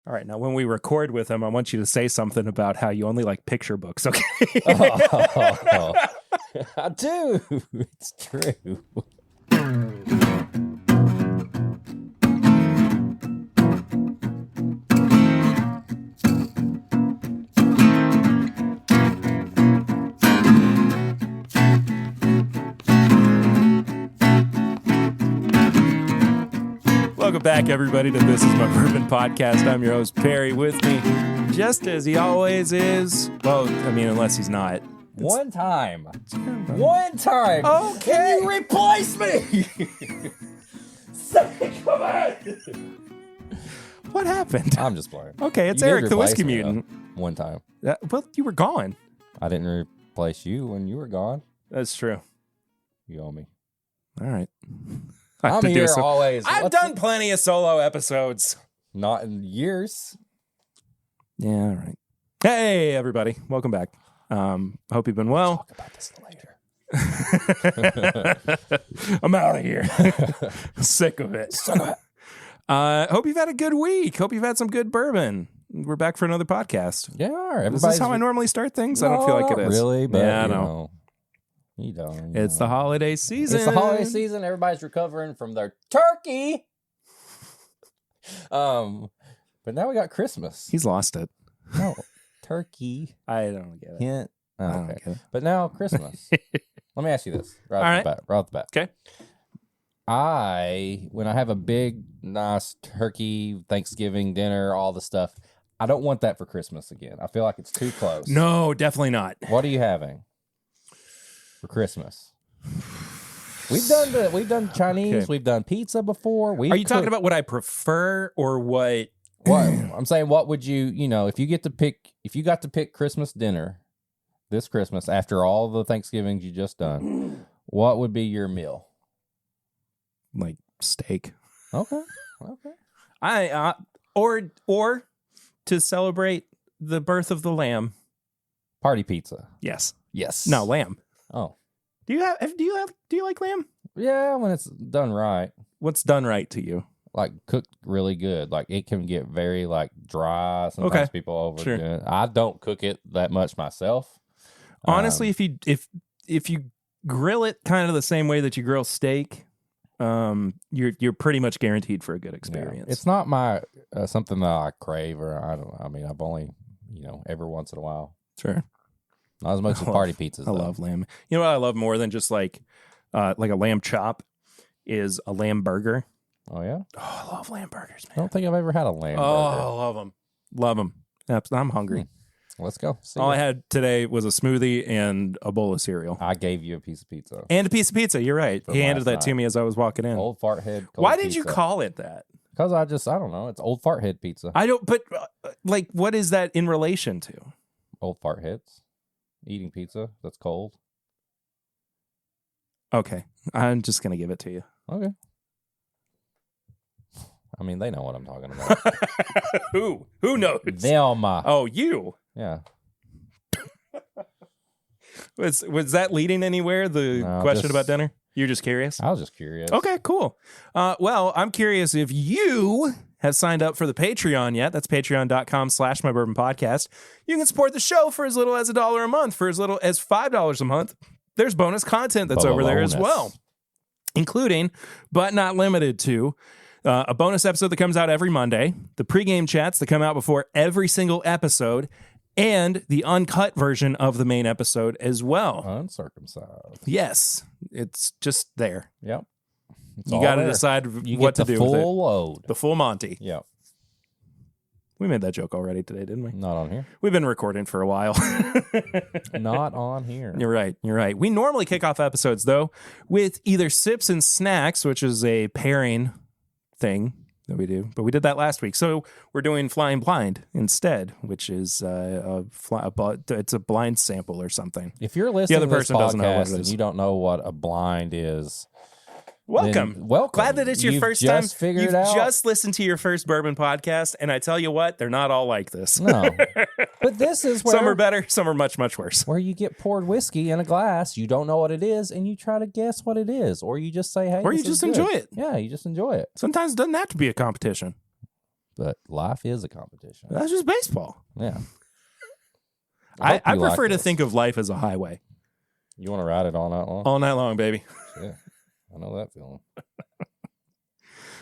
All right, now when we record with him, I want you to say something about how you only like picture books, okay? I do. It's true. Welcome back, everybody, to This Is My Bourbon Podcast. I'm your host, Perry. With me, just as he always is. Well, I mean, unless he's not. One time. Okay. Can you replace me? Come on. What happened? I'm just playing. Okay, it's You did Eric the replace Whiskey me, Mutant. One time. Well, you were gone. I didn't replace you when you were gone. That's true. You owe me. All right. I'm here always. I've done plenty of solo episodes. Not in years. Yeah, all right. Hey, everybody. Welcome back. Hope you've been well. Talk about this later. I'm out of here. Sick of it. Hope you've had a good week. Hope you've had some good bourbon. We're back for another podcast. Yeah. Is this how I normally start things? I don't feel like it is. Really, but yeah, I you know. know. You don't. It's the holiday season. It's the holiday season. Everybody's recovering from their turkey. But now we got Christmas. He's lost it. No, turkey. I don't get it. Hint. Oh, I don't okay. get it. But now Christmas. Let me ask you this. Right off the bat. Okay. When I have a big, nice turkey, Thanksgiving dinner, all the stuff, I don't want that for Christmas again. I feel like it's too close. No, definitely not. What are you having for Christmas? We've done Chinese. Okay. We've done pizza before. Are you talking about what I prefer or what? What I'm saying, what would you if you got to pick Christmas dinner this Christmas after all the Thanksgivings you just done, what would be your meal? Like steak. Okay. Or to celebrate the birth of the lamb. Party pizza. Yes. No, lamb. Oh. Do you like lamb? Yeah, when it's done right. What's done right to you? Like cooked really good. Like it can get very like dry. Sometimes people overdo it. I don't cook it that much myself. Honestly, if you grill it kind of the same way that you grill steak, you're pretty much guaranteed for a good experience. Yeah. It's not my something that I crave or I don't. I mean, I've only every once in a while. Sure. Not as much as party pizzas. I love lamb. You know what I love more than just like a lamb chop is a lamb burger. Oh yeah. Oh, I love lamb burgers, man. I don't think I've ever had a lamb burger. I love them. I'm hungry. Let's go. All I had today was a smoothie and a bowl of cereal. I gave you a piece of pizza. And a piece of pizza. You're right. He handed that to me as I was walking in. Old fart head. Why did you call it that? Because I don't know. It's old fart head pizza. I don't, but like, what is that in relation to? Old fart heads. Eating pizza that's cold. Okay. I'm just going to give it to you. Okay. I mean, they know what I'm talking about. Who knows? Them. Oh, you. Yeah. Was that leading anywhere? The question about dinner? You're just curious? I was just curious. Okay, cool. Well, I'm curious if you have signed up for the Patreon yet. That's patreon.com/mybourbonpodcast. You can support the show for as little as $1 a month, for as little as $5 a month. There's bonus content that's over there as well, including, but not limited to, a bonus episode that comes out every Monday, the pregame chats that come out before every single episode, and the uncut version of the main episode as well. Uncircumcised. Yes, it's just there. Yep. You got to decide what to do with it. The full load. The full Monty. Yep. We made that joke already today, didn't we? Not on here. We've been recording for a while. Not on here. You're right. We normally kick off episodes, though, with either Sips and Snacks, which is a pairing thing that we do. But we did that last week. So we're doing Flying Blind instead, which is it's a blind sample or something. If you're listening to this doesn't know what podcast it and is. you don't know what a blind is, welcome. Welcome. Glad that it's your You've first just time. You've just listened to your first bourbon podcast, and I tell you what, they're not all like this. No. But this is where some are better, some are much, much worse. Where you get poured whiskey in a glass, you don't know what it is, and you try to guess what it is, or you just say, "Hey," or you just enjoy it. Yeah, you just enjoy it. Sometimes it doesn't have to be a competition. but life is a competition. That's just baseball. Yeah. I hope you like prefer to this. think of life as a highway. You want to ride it all night long? All night long, baby. Yeah, I know that feeling.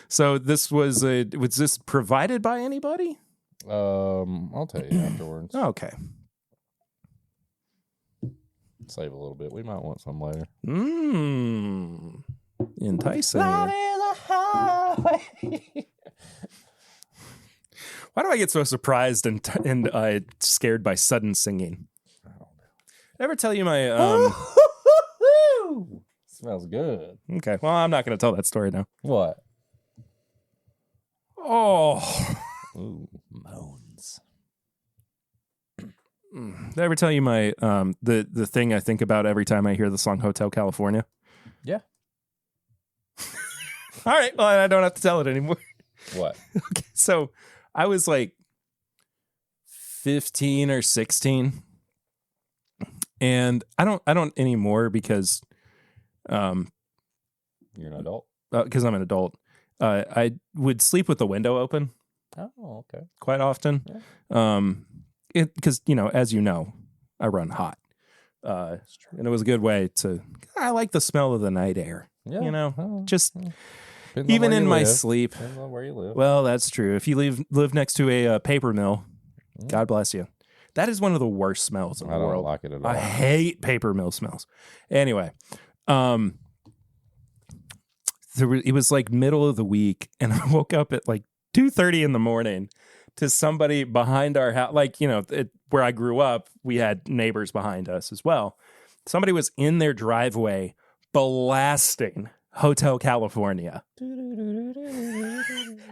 So this was this provided by anybody? I'll tell you afterwards. Okay. Save a little bit. We might want some later. Enticing. Life is a highway. Why do I get so surprised and scared by sudden singing? I don't know. Ever tell you my Smells good. Okay, well, I'm not going to tell that story now. What? Oh. Ooh, moans. Did I ever tell you my the thing I think about every time I hear the song Hotel California? Yeah. All right, well, I don't have to tell it anymore. What? Okay, so I was like 15 or 16, and I don't anymore because You're an adult? because I'm an adult. I would sleep with the window open Oh, okay. quite often. Yeah. Because as you know, I run hot, and it was a good way to. I like the smell of the night air. Yeah. Just Depends on even where in you my live. sleep. Depends on where you live. Well, that's true. If you live next to a paper mill, God bless you. That is one of the worst smells in the I don't world. like it at all. I hate paper mill smells. Anyway, it was like middle of the week, and I woke up at like 2:30 in the morning to somebody behind our house. Like, where I grew up, we had neighbors behind us as well. Somebody was in their driveway blasting Hotel California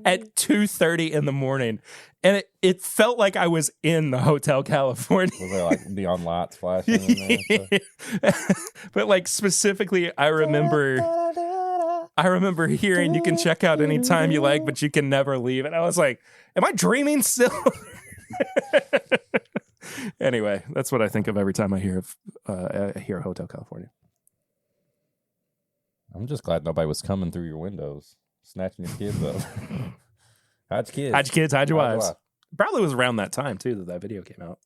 at 2:30 in the morning. And it felt like I was in the Hotel California. Was there like neon lights flashing in there? But like specifically, I remember hearing you can check out anytime you like, but you can never leave. And I was like, am I dreaming still? Anyway, that's what I think of every time I hear Hotel California. I'm just glad nobody was coming through your windows, snatching your kids up. Hide your kids. Hide your kids, hide your Hide your wives. wife. Probably was around that time too that video came out.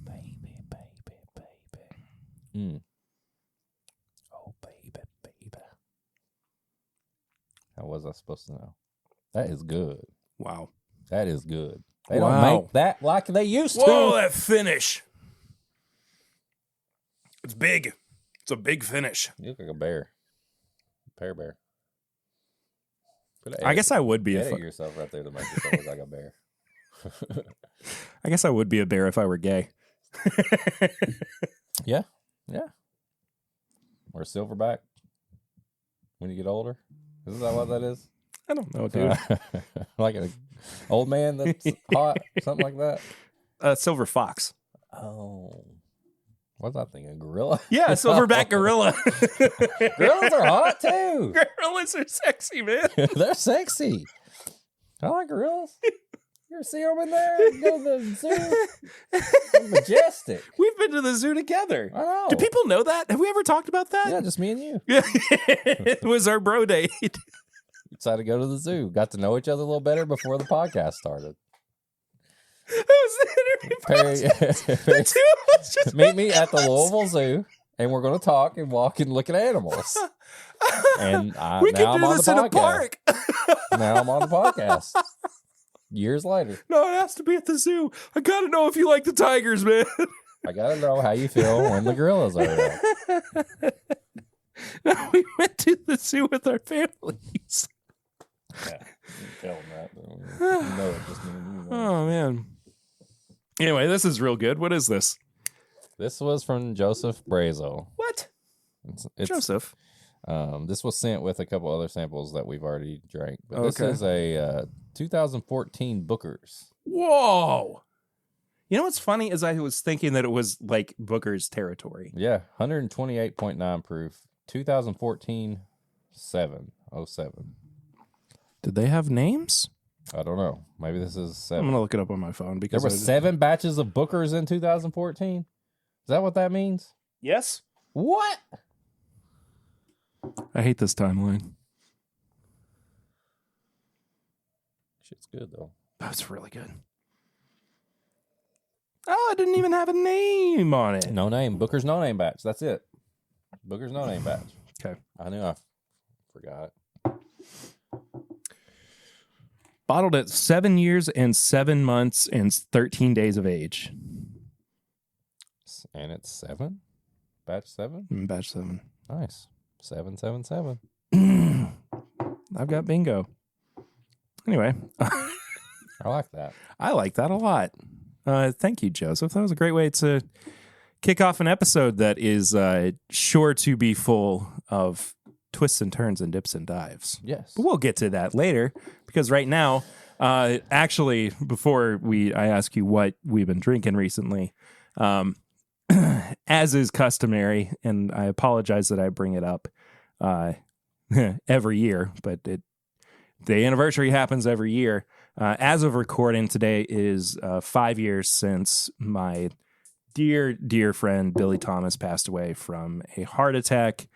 Baby. Oh, baby. How was I supposed to know? That is good. Wow. That is good. They Wow. don't make that like they used Whoa, to. that finish. It's big. It's a big finish. You look like a bear. Bear. I guess I would be edit yourself right there to make yourself look like a bear. I guess I would be a bear if I were gay. Yeah. Or silverback when you get older. Is that what that is? I don't know, dude. Like an old man that's hot, something like that. Silver fox. Oh. What was I thinking? Gorilla? Yeah, silverback gorilla. Gorillas are hot too. Gorillas are sexy, man. They're sexy. I like gorillas. You ever see them in there? Go to the zoo. They're majestic. We've been to the zoo together. I know. Do people know that? Have we ever talked about that? Yeah, just me and you. Yeah. It was our bro date. Decided to go to the zoo. Got to know each other a little better before the podcast started. That was the interview process. The two of us just Meet me at the Louisville Zoo, and we're going to talk and walk and look at animals. And we now can I'm do on this the in a podcast. park. Now I'm on the podcast. Years later. No, it has to be at the zoo. I gotta know if you like the tigers, man. I got to know how you feel when the gorillas are there. No, we went to the zoo with our families. Yeah, you tell them that. You know it just means you know. Oh, man. Anyway, this is real good. What is this? This was from Joseph Brazo. What? It's Joseph. This was sent with a couple other samples that we've already drank. But this Okay. is a 2014 Booker's. Whoa. You know what's funny is I was thinking that it was like Booker's territory. Yeah, 128.9 proof. 2014 707. Did they have names? I don't know. Maybe this is I'm 7. going to look it up on my phone because There were 7 batches of Booker's in 2014. Is that what that means? Yes. What? I hate this timeline. Shit's good though. That's really good. Oh, I didn't even have a name on it. No name. Booker's no name batch. That's it. Booker's no name batch. Okay. I knew I forgot. Bottled at 7 years and 7 months and 13 days of age. And it's 7? Batch 7? Batch 7. Nice. 777. I've got bingo. Anyway. I like that. I like that a lot. Thank you, Joseph. That was a great way to kick off an episode that is sure to be full of twists and turns and dips and dives. Yes. But we'll get to that later, because right now, actually, before I ask you what we've been drinking recently, as is customary, and I apologize that I bring it up every year, but the anniversary happens every year. As of recording, today is 5 years since my dear, dear friend Billy Thomas passed away from a heart attack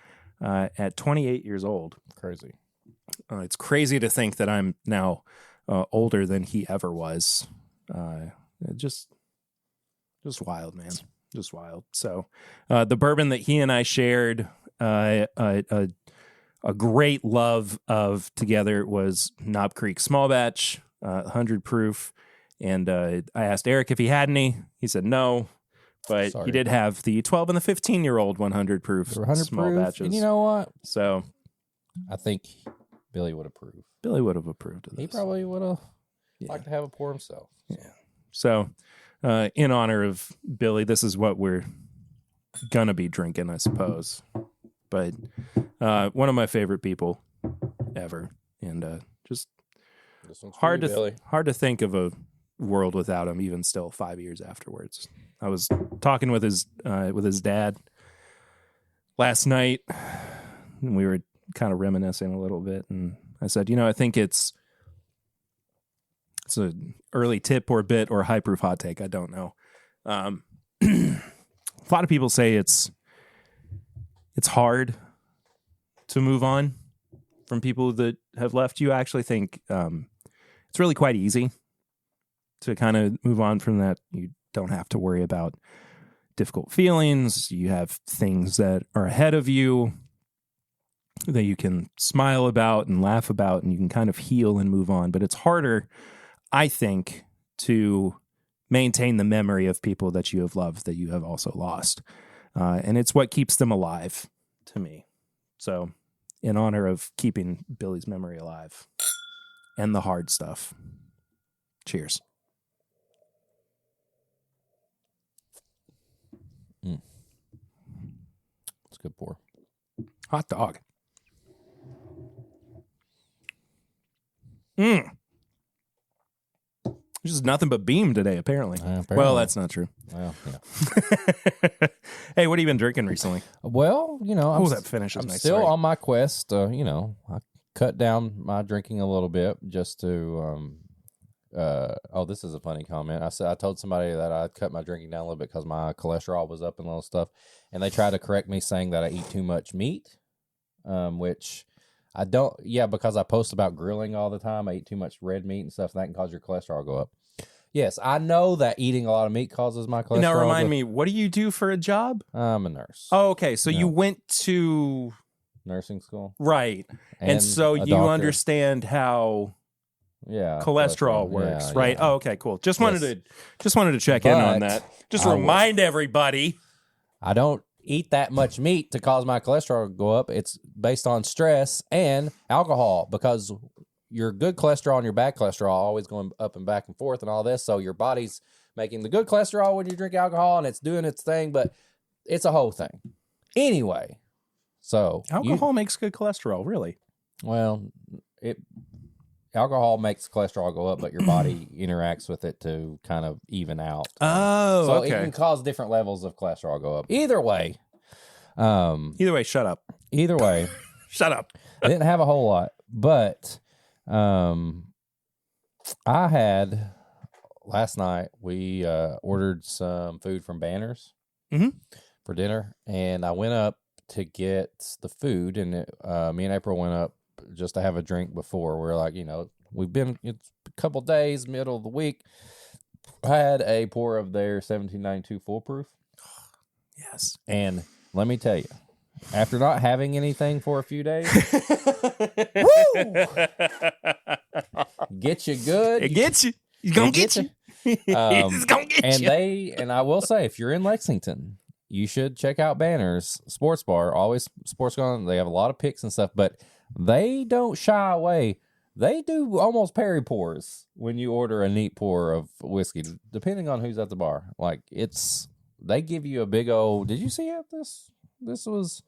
at 28 years old. Crazy. It's crazy to think that I'm now older than he ever was. Just wild, man. Just wild. So the bourbon that he and I shared a great love of together was Knob Creek Small Batch, 100 proof. And I asked Eric if he had any. He said no. But he did have the 12 and the 15-year-old 100 proof 100 small proof, batches. And you know what? So I think Billy would approve. Billy would have approved of this. He probably would have liked to have a pour himself. Yeah. So in honor of Billy, this is what we're going to be drinking, I suppose. But one of my favorite people ever. And just hard to think of a world without him, even still 5 years afterwards. I was talking with his dad last night, and we were kind of reminiscing a little bit. And I said, I think it's an early tip or bit or high proof hot take. I don't know. A lot of people say it's hard to move on from people that have left you. I actually think it's really quite easy to kind of move on from that. You don't have to worry about difficult feelings. You have things that are ahead of you that you can smile about and laugh about, and you can kind of heal and move on. But it's harder, I think, to maintain the memory of people that you have loved that you have also lost. And it's what keeps them alive to me. So in honor of keeping Billy's memory alive and the hard stuff, cheers. It's a good pour. Hot dog. There's just nothing but beam today, apparently. Well, that's not true. Well, yeah. Hey, what have you been drinking recently? Well, I'm still on my quest. I cut down my drinking a little bit just to. This is a funny comment. I told somebody that I cut my drinking down a little bit because my cholesterol was up and all stuff, and they tried to correct me saying that I eat too much meat, which I don't. Yeah, because I post about grilling all the time. I eat too much red meat and stuff, and that can cause your cholesterol to go up. Yes, I know that eating a lot of meat causes my cholesterol. Now remind me, what do you do for a job? I'm a nurse. Oh, okay. So you went to nursing school, right? And so you understand how cholesterol works, right? Yeah. Oh, okay, cool. Just wanted to check in on that. Just remind everybody. I don't eat that much meat to cause my cholesterol to go up. It's based on stress and alcohol, because your good cholesterol and your bad cholesterol are always going up and back and forth and all this. So your body's making the good cholesterol when you drink alcohol, and it's doing its thing, but it's a whole thing. Anyway, so alcohol makes good cholesterol, really? Well, alcohol makes cholesterol go up, but your body interacts with it to kind of even out. Oh, so okay. It can cause different levels of cholesterol go up. Either way, shut up. Either way, shut up. I didn't have a whole lot, but I had last night. We ordered some food from Banners for dinner, and I went up to get the food, and me and April went up just to have a drink before. We're like, it's a couple days, middle of the week. I had a pour of their 1792 full proof. Yes. And let me tell you, after not having anything for a few days, get you good. It gets you. He's going to get you. He's going to get you. And I will say, if you're in Lexington, you should check out Banner's Sports Bar. Always sports going. They have a lot of picks and stuff, but they don't shy away. They do almost Perry pours when you order a neat pour of whiskey, depending on who's at the bar. Like they give you a big old. Did you see it? This was,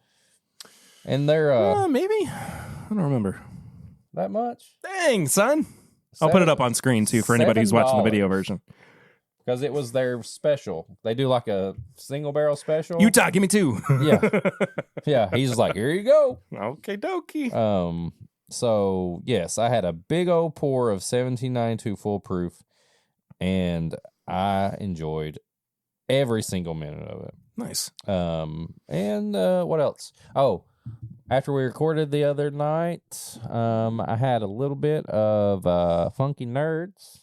and they're maybe I don't remember that much. Dang, son! I'll put it up on screen too for anybody who's watching the video version. Because it was their special. They do like a single barrel special. Utah, give me 2. Yeah. He's just like, here you go. Okay, dokie. So yes, I had a big old pour of 1792 full proof, and I enjoyed every single minute of it. Nice. And what else? Oh, after we recorded the other night, I had a little bit of Funky Nerds.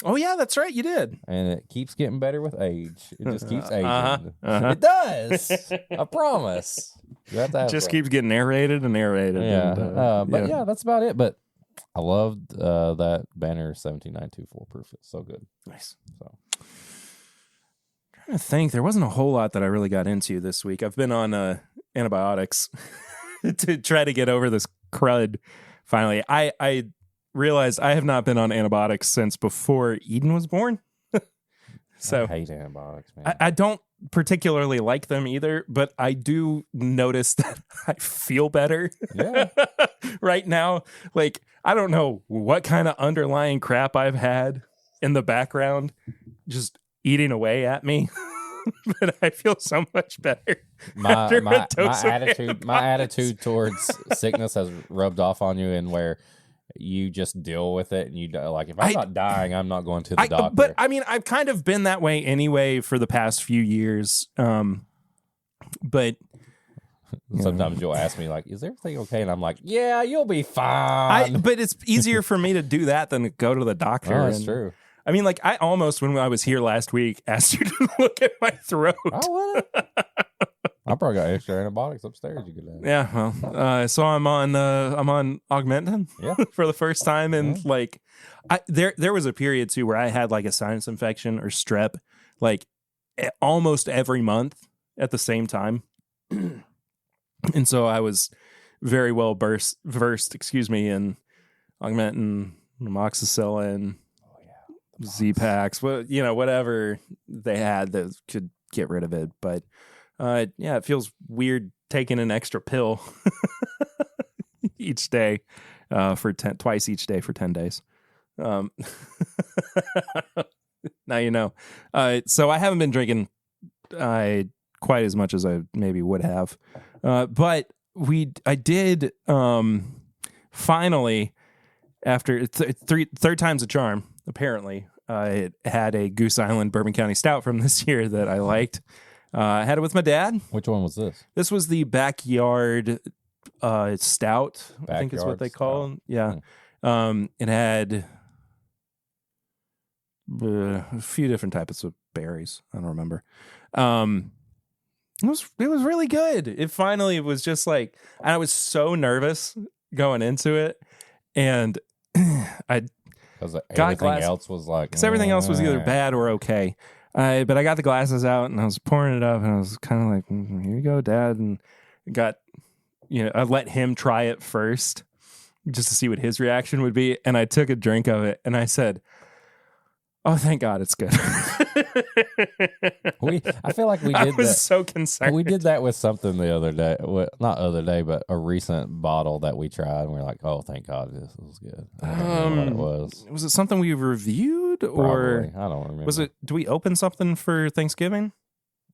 Oh, yeah, that's right. You did. And it keeps getting better with age. It just keeps aging. It does. I promise. You have to have just keeps getting narrated and narrated. Yeah. And, but yeah, that's about it. But I loved that Banner 1792 full proof. It's so good. Nice. So. Trying to think. There wasn't a whole lot that I really got into this week. I've been on antibiotics to try to get over this crud. Finally, I realized I have not been on antibiotics since before Eden was born. So I hate antibiotics, man. I don't particularly like them either, but I do notice that I feel better. Yeah. Right now. Like, I don't know what kind of underlying crap I've had in the background just eating away at me. But I feel so much better. My attitude towards sickness has rubbed off on you, and where you just deal with it, and you like, if I'm not dying, I'm not going to the doctor. But I mean, I've kind of been that way anyway for the past few years. But sometimes you'll ask me, like, is everything okay? And I'm like, yeah, you'll be fine. But it's easier for me to do that than to go to the doctor. Oh, that's true. I mean, like, I almost, when I was here last week, asked you to look at my throat. I would. I probably got extra antibiotics upstairs you could have. Yeah, well, so I'm on Augmentin for the first time, and like, there was a period too where I had like a sinus infection or strep, like almost every month at the same time, and so I was very well versed, in Augmentin, amoxicillin, Z-Packs, whatever they had that could get rid of it, but. Yeah, it feels weird taking an extra pill each day twice each day for 10 days. Now you know. So I haven't been drinking quite as much as I maybe would have. But I did finally, after third time's a charm, apparently, I had a Goose Island Bourbon County Stout from this year that I liked. I had it with my dad. Which one was this? This was the Backyard Stout, I think is what they call it. Yeah. It had a few different types of berries. I don't remember. It was really good. It finally was just like, I was so nervous going into it, and I got everything else was like, because everything else was either bad or okay. But I got the glasses out and I was pouring it up, and I was kind of like, here you go, Dad. And I let him try it first just to see what his reaction would be. And I took a drink of it and I said, oh, thank God it's good. I feel like we did that. I was so concerned. We did that with something the other day. Well, not other day, but a recent bottle that we tried. And we were like, oh, thank God this was good. I don't know what it was. Was it something we reviewed? Probably. Or I don't remember. Was it? Do we open something for Thanksgiving?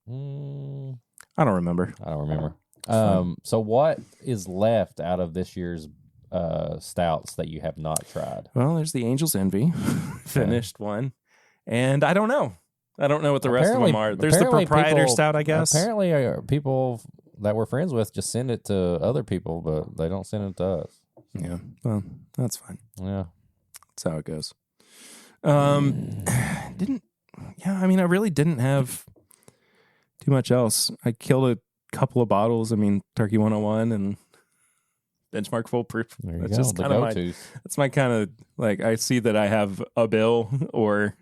I don't remember. So what is left out of this year's stouts that you have not tried? Well, there's the Angel's Envy, finished one, and I don't know what the rest of them are. There's the proprietor stout, I guess. Apparently, people that we're friends with just send it to other people, but they don't send it to us. Yeah, well, that's fine. Yeah, that's how it goes. I really didn't have too much else. I killed a couple of bottles. I mean, Turkey 101 and Benchmark Full Proof. there you That's go. just The kind of go-tos. that's my kind of like, I see that I have a bill or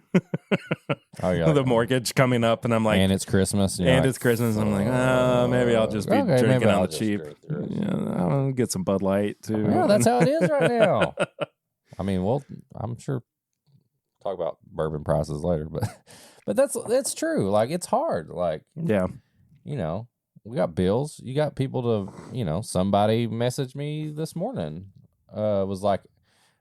the mortgage coming up, and I'm like, and it's Christmas. It's Christmas. I'm like, maybe I'll just be drinking on the cheap. Yeah, I'll get some Bud Light too. Yeah, that's how it is right now. I mean, I'm sure talk about bourbon prices later, but that's true. Like, it's hard. Like, yeah, we got bills. You got people to, somebody messaged me this morning. Was like,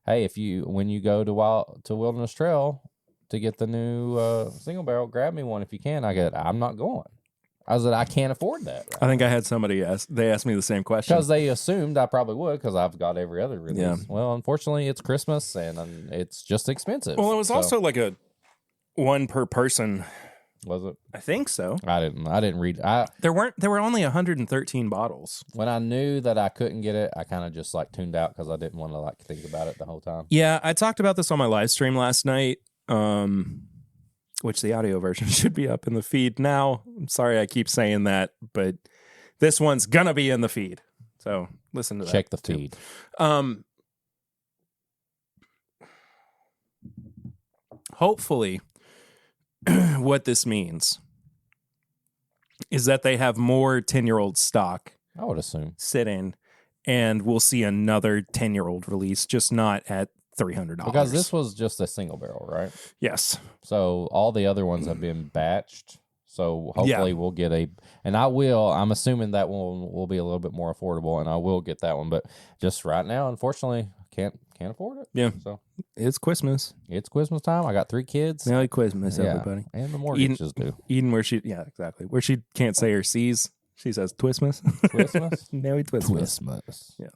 hey, when you go to Wilderness Trail to get the new single barrel, grab me one if you can. I'm not going. I said, I can't afford that. Right? I think I had somebody they asked me the same question. Because they assumed I probably would, because I've got every other release. Yeah. Well, unfortunately, it's Christmas, and it's just expensive. Well, it was also like a one per person. Was it? I think so. I didn't read. There were only 113 bottles. When I knew that I couldn't get it, I kind of just like tuned out because I didn't want to think about it the whole time. Yeah, I talked about this on my live stream last night, which the audio version should be up in the feed now. I'm sorry I keep saying that, but this one's gonna be in the feed. So listen to that. Check the feed. Hopefully, what this means is that they have more 10-year-old stock, I would assume, sitting, and we'll see another 10-year-old release, just not at $300. Because this was just a single barrel, right? Yes. So all the other ones have been batched. So hopefully we'll get I'm assuming that one will be a little bit more affordable, and I will get that one. But just right now, unfortunately, can't afford it. Yeah. So it's Christmas. It's Christmas time. I got 3 kids. Merry Christmas, everybody. And the mortgages do. Eden, where she can't say her C's, she says Twistmas. Christmas? Merry Twistmas. Christmas. Yeah.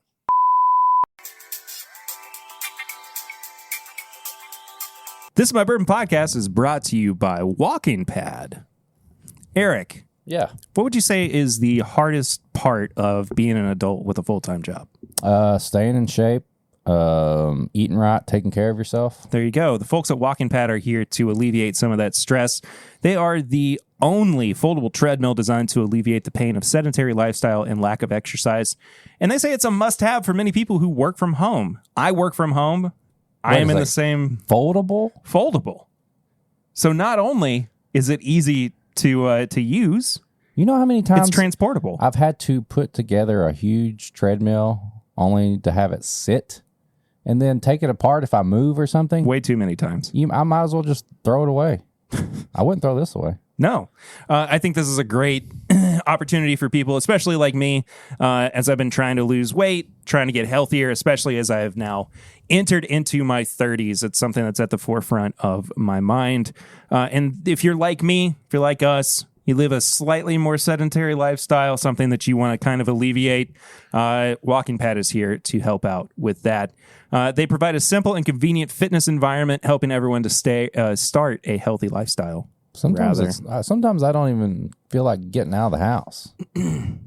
This is My Bourbon Podcast is brought to you by Walking Pad. Eric. Yeah. What would you say is the hardest part of being an adult with a full-time job? Staying in shape, eating right, taking care of yourself. There you go. The folks at Walking Pad are here to alleviate some of that stress. They are the only foldable treadmill designed to alleviate the pain of sedentary lifestyle and lack of exercise. And they say it's a must-have for many people who work from home. I work from home. I am in the same... Foldable. So not only is it easy to use... You know how many times... It's transportable. I've had to put together a huge treadmill only to have it sit and then take it apart if I move or something. Way too many times. I might as well just throw it away. I wouldn't throw this away. No. I think this is a great opportunity for people, especially like me, as I've been trying to lose weight, trying to get healthier, especially as I have now entered into my 30s. It's something that's at the forefront of my mind. And if you're like me, if you're like us, you live a slightly more sedentary lifestyle, something that you want to kind of alleviate, Walking Pad is here to help out with that. They provide a simple and convenient fitness environment, helping everyone to start a healthy lifestyle. Sometimes I don't even feel like getting out of the house. I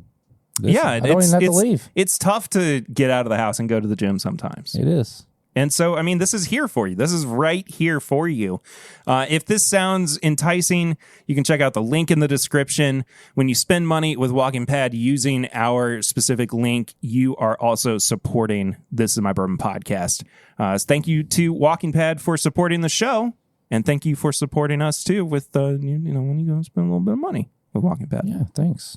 don't even have to leave. It's tough to get out of the house and go to the gym sometimes. It is. And so, I mean, this is here for you. This is right here for you. If this sounds enticing, you can check out the link in the description. When you spend money with Walking Pad using our specific link, you are also supporting This Is My Bourbon Podcast. Thank you to Walking Pad for supporting the show. And thank you for supporting us, too, with, when you go spend a little bit of money with Walking Pad. Yeah, thanks.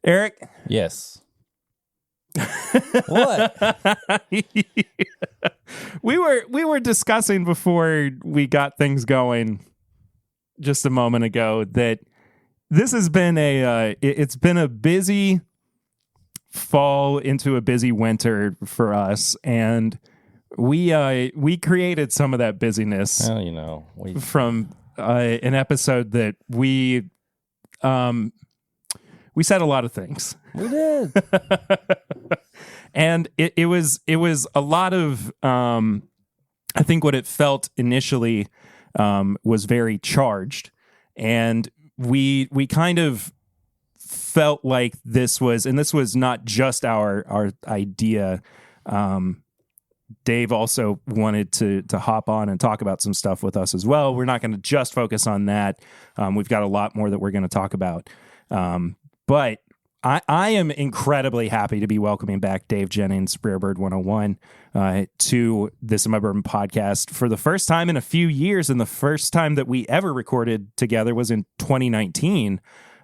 Eric? Yes. What? We were discussing before we got things going just a moment ago that this has been it's been a busy fall into a busy winter for us, and we created some of that busyness. Well, from an episode that we said a lot of things. We did. And it was a lot of I think what it felt initially was very charged. and we kind of felt like this was not just our idea. Dave also wanted to hop on and talk about some stuff with us as well. We're not going to just focus on that. We've got a lot more that we're going to talk about. But I am incredibly happy to be welcoming back Dave Jennings, RareBird101, to this My Bourbon podcast for the first time in a few years. And the first time that we ever recorded together was in 2019.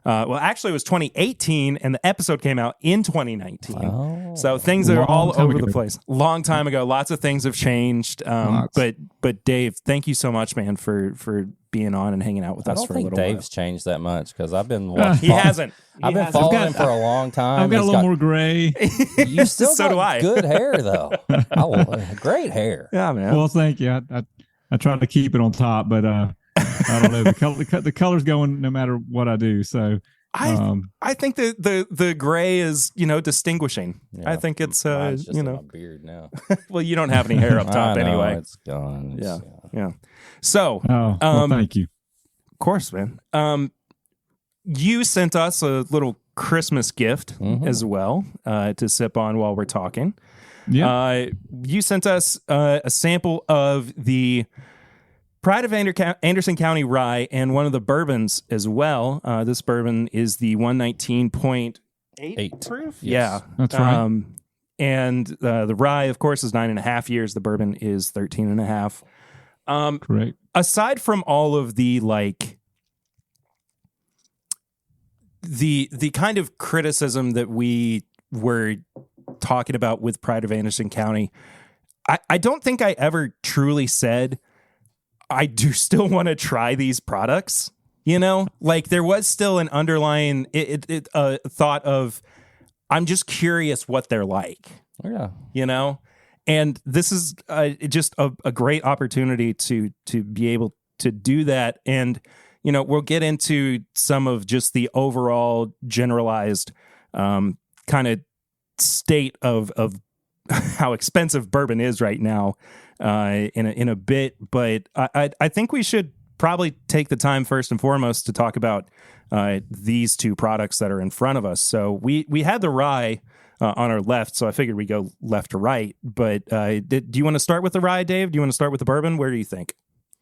Well, actually, it was 2018, and the episode came out in 2019. Oh. So things are all over the place. Long time ago. Lots of things have changed. But Dave, thank you so much, man, for being on and hanging out with us for a little while. I don't think Dave's changed that much because I've been watching. He hasn't. I've been following him for a long time. I've got a little more gray. You still So do I. got good hair, though. Great hair. Yeah, man. Well, thank you. I try to keep it on top, but I don't know. The color's going no matter what I do. So I think the gray is distinguishing. Yeah, I think it's just my beard now. Well, you don't have any hair up top anyway. It's gone. Yeah. So, well, thank you. Of course, man. You sent us a little Christmas gift as well to sip on while we're talking. Yeah. You sent us a sample of the Pride of Anderson County rye and one of the bourbons as well. This bourbon is the 119.8 proof. Yes. Yeah, that's right. And the rye, of course, is 9.5 years. The bourbon is 13.5. Correct. Aside from all of the the kind of criticism that we were talking about with Pride of Anderson County, I don't think I ever truly said I do still want to try these products. There was still an underlying thought of I'm just curious what they're like. Yeah. And this is just a great opportunity to be able to do that. And we'll get into some of just the overall generalized kind of state of how expensive bourbon is right now in a bit, but I think we should probably take the time first and foremost to talk about these two products that are in front of us. So we had the rye on our left, so I figured we go left to right. But do you want to start with the rye, Dave? Do you want to start with the bourbon? Where do you think?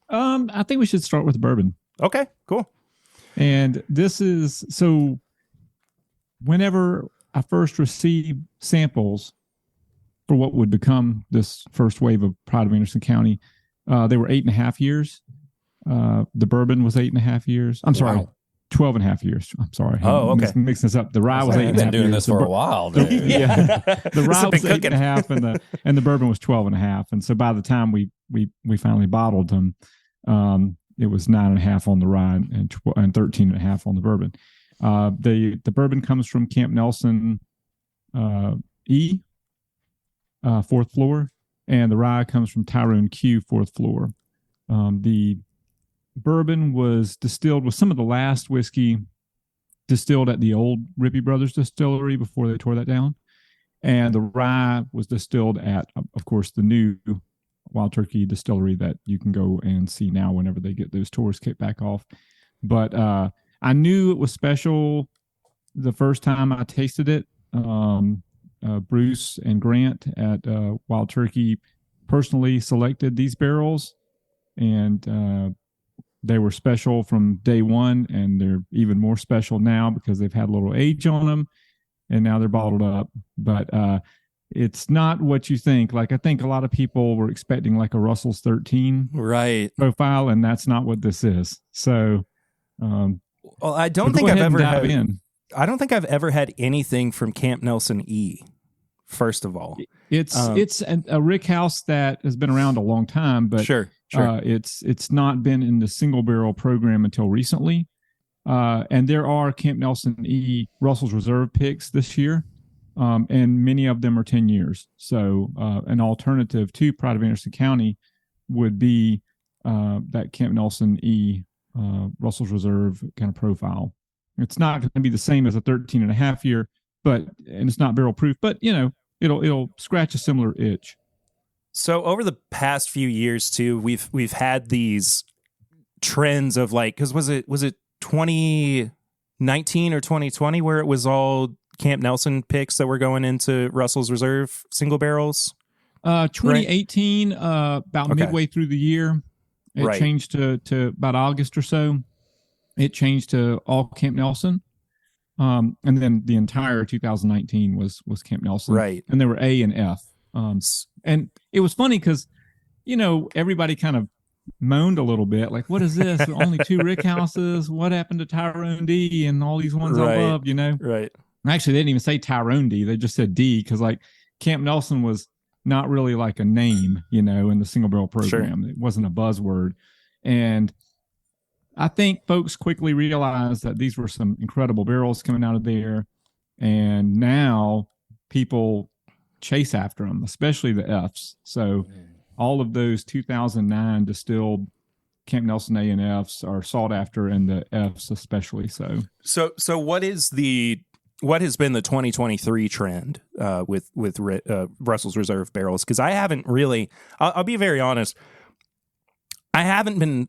I think we should start with the bourbon. Okay, cool. And this is so. Whenever I first received samples for what would become this first wave of Pride of Anderson County, they were 8.5 years. The bourbon was 8.5 years. I'm sorry, Wow. 12.5 years. I'm sorry. Oh, okay. Mixing this up. The rye was 8.5 years. Been doing this for a while, dude. Yeah. The rye was been 8.5 and the bourbon was 12.5. And so by the time we finally bottled them, it was 9.5 on the rye and 13.5 on the bourbon. The bourbon comes from Camp Nelson E, fourth floor, and the rye comes from Tyrone Q, fourth floor. The bourbon was distilled with some of the last whiskey distilled at the old Rippey Brothers distillery before they tore that down. And the rye was distilled at, of course, the new Wild Turkey distillery that you can go and see now whenever they get those tours kicked back off. But I knew it was special the first time I tasted it. Bruce and Grant at Wild Turkey personally selected these barrels, and they were special from day one, and they're even more special now because they've had a little age on them, and now they're bottled up. But it's not what you think. Like, I think a lot of people were expecting like a Russell's 13 profile, and that's not what this is. So, well, I don't think I've ever had. In. I don't think I've ever had anything from Camp Nelson E. First of all, it's a rick house that has been around a long time, but sure. It's not been in the single barrel program until recently. And there are Camp Nelson E. Russell's Reserve picks this year, and many of them are 10 years. So an alternative to Pride of Anderson County would be that Camp Nelson E. Russell's Reserve kind of profile. It's not going to be the same as a 13.5 year, and it's not barrel proof, but it'll scratch a similar itch. So over the past few years too, we've had these trends of like, because was it 2019 or 2020 where it was all Camp Nelson picks that were going into Russell's Reserve single barrels? 2018, about midway through the year, it changed to about August or so. It changed to all Camp Nelson. And then the entire 2019 was Camp Nelson. Right. And there were A and F. And it was funny because, everybody kind of moaned a little bit, like, what is this? Only 2 rick houses. What happened to Tyrone D and all these ones above, Right. Actually, they didn't even say Tyrone D. They just said D because, like, Camp Nelson was not really like a name, in the single barrel program. Sure. It wasn't a buzzword. And I think folks quickly realized that these were some incredible barrels coming out of there. And now people chase after them, especially the Fs. So all of those 2009 distilled Camp Nelson A and Fs are sought after, and the Fs especially so. So what has been the 2023 trend with Russell's Reserve barrels? Because I haven't really, I'll be very honest, I haven't been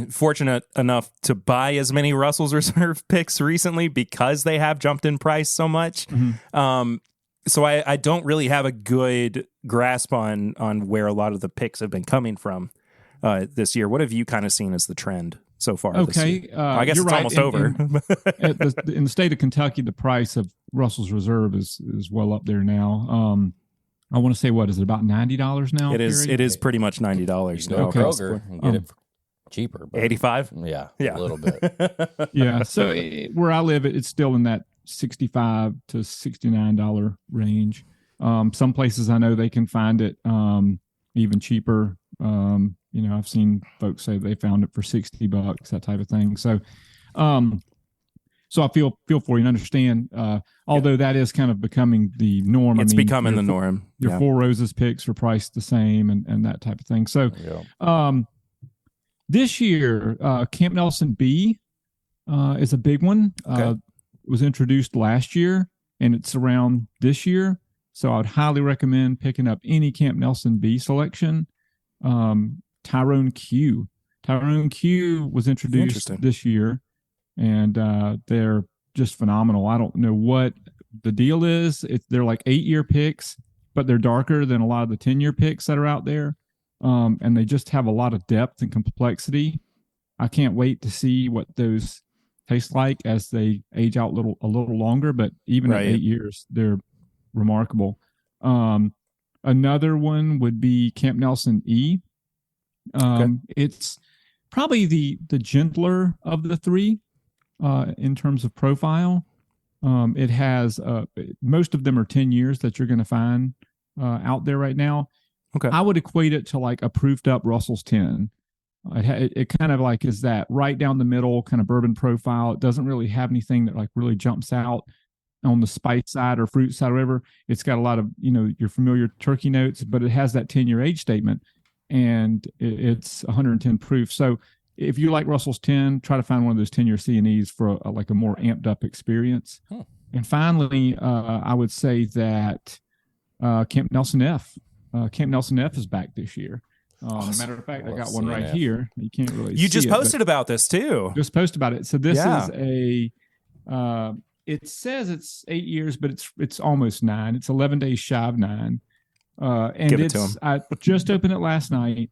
fortunate enough to buy as many Russell's Reserve picks recently because they have jumped in price so much. Mm-hmm. So I don't really have a good grasp on where a lot of the picks have been coming from this year. What have you kind of seen as the trend so far? Okay. I guess it's right. almost over. In the state of Kentucky, the price of Russell's Reserve is well up there now. I want to say, what is it, about $90 now? It is. It is pretty much $90 now. Okay. Kroger and get it cheaper. 85. Yeah, a little bit. Yeah. So where I live, it's still in that $65 to $69 range. Some places I know they can find it even cheaper. I've seen folks say they found it for $60, that type of thing. So, so I feel for you and understand. Although that is kind of becoming the norm. It's becoming the norm. Your Four Roses picks are priced the same and that type of thing. So, this year, Camp Nelson B is a big one. It was introduced last year, and it's around this year. So I would highly recommend picking up any Camp Nelson B selection. Tyrone Q. Tyrone Q was introduced this year, and they're just phenomenal. I don't know what the deal is. They're like 8-year picks, but they're darker than a lot of the 10-year picks that are out there. And they just have a lot of depth and complexity. I can't wait to see what those taste like as they age out a little longer, but even at 8 years, they're remarkable. Another one would be Camp Nelson E. It's probably the gentler of the 3 in terms of profile. It has most of them are 10 years that you're going to find out there right now. Okay. I would equate it to like a proofed up Russell's 10. It kind of like is that right down the middle kind of bourbon profile. It doesn't really have anything that like really jumps out on the spice side or fruit side or whatever. It's got a lot of, your familiar turkey notes, but it has that 10-year age statement, and it's 110 proof. So if you like Russell's 10, try to find one of those 10-year C&Es for a more amped up experience. And finally, I would say that Camp Nelson F. Camp Nelson F is back this year. Matter of fact, I got one right here. You can't really see it. You just posted about this too. Just posted about it. So this is it says it's 8 years, but it's almost 9. It's 11 days shy of 9. And Give it to him. I just opened it last night.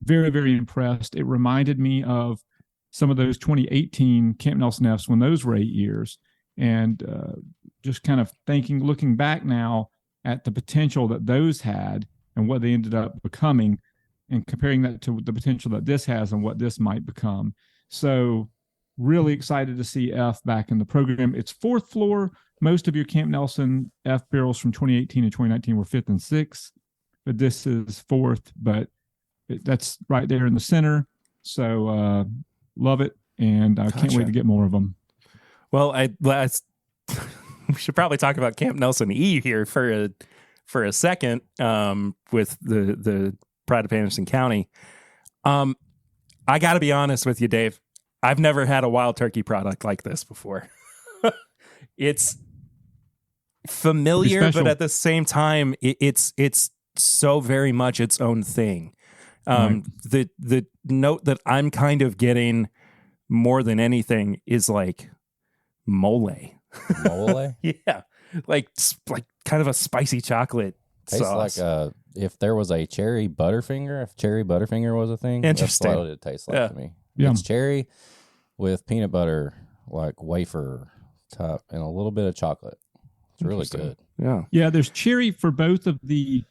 Very, very impressed. It reminded me of some of those 2018 Camp Nelson Fs when those were 8 years. And just kind of looking back now at the potential that those had and what they ended up becoming, and comparing that to the potential that this has and what this might become. So really excited to see F back in the program. It's 4th floor. Most of your Camp Nelson F barrels from 2018 and 2019 were 5th and 6th, but this is 4th, but that's right there in the center. So love it, and I can't wait to get more of them. Well, we should probably talk about Camp Nelson E here for a second with the Pride of Anderson County. I got to be honest with you, Dave. I've never had a wild turkey product like this before. It's familiar, but at the same time, it's so very much its own thing. The note that I'm kind of getting more than anything is like mole. Mole? Yeah. Like kind of a spicy chocolate Tastes sauce. like if there was a cherry Butterfinger, if cherry Butterfinger was a thing, Interesting. that's what it tastes like to me. Yeah. It's cherry with peanut butter, like wafer type, and a little bit of chocolate. It's really good. Yeah. Yeah, there's cherry for both of the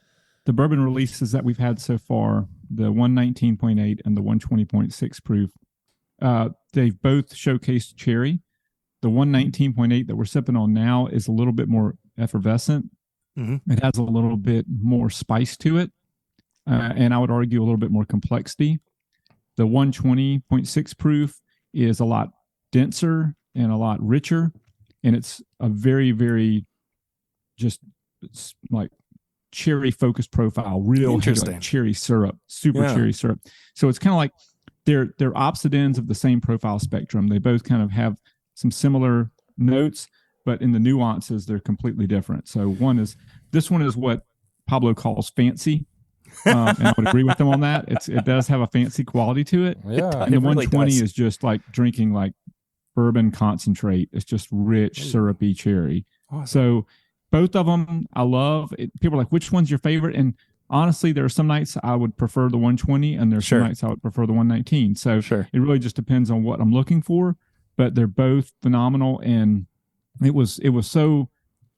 bourbon releases that we've had so far, the 119.8 and the 120.6 proof. They've both showcased cherry. The 119.8 that we're sipping on now is a little bit more effervescent. Mm-hmm. It has a little bit more spice to it, and I would argue a little bit more complexity. The 120.6 proof is a lot denser and a lot richer, and it's a very, very just like cherry focused profile, real Interesting. Like cherry syrup, super cherry syrup. So it's kind of like they're opposite ends of the same profile spectrum. They both kind of have some similar notes, but in the nuances, they're completely different. So this one is what Pablo calls fancy. And I would agree with him on that. It does have a fancy quality to it. Yeah. And the really 120 does. is just like drinking like bourbon concentrate. It's just rich, syrupy cherry. Awesome. So both of them I love. People are like, which one's your favorite? And honestly, there are some nights I would prefer the 120 and there's some nights I would prefer the 119. So it really just depends on what I'm looking for, but they're both phenomenal. And it was so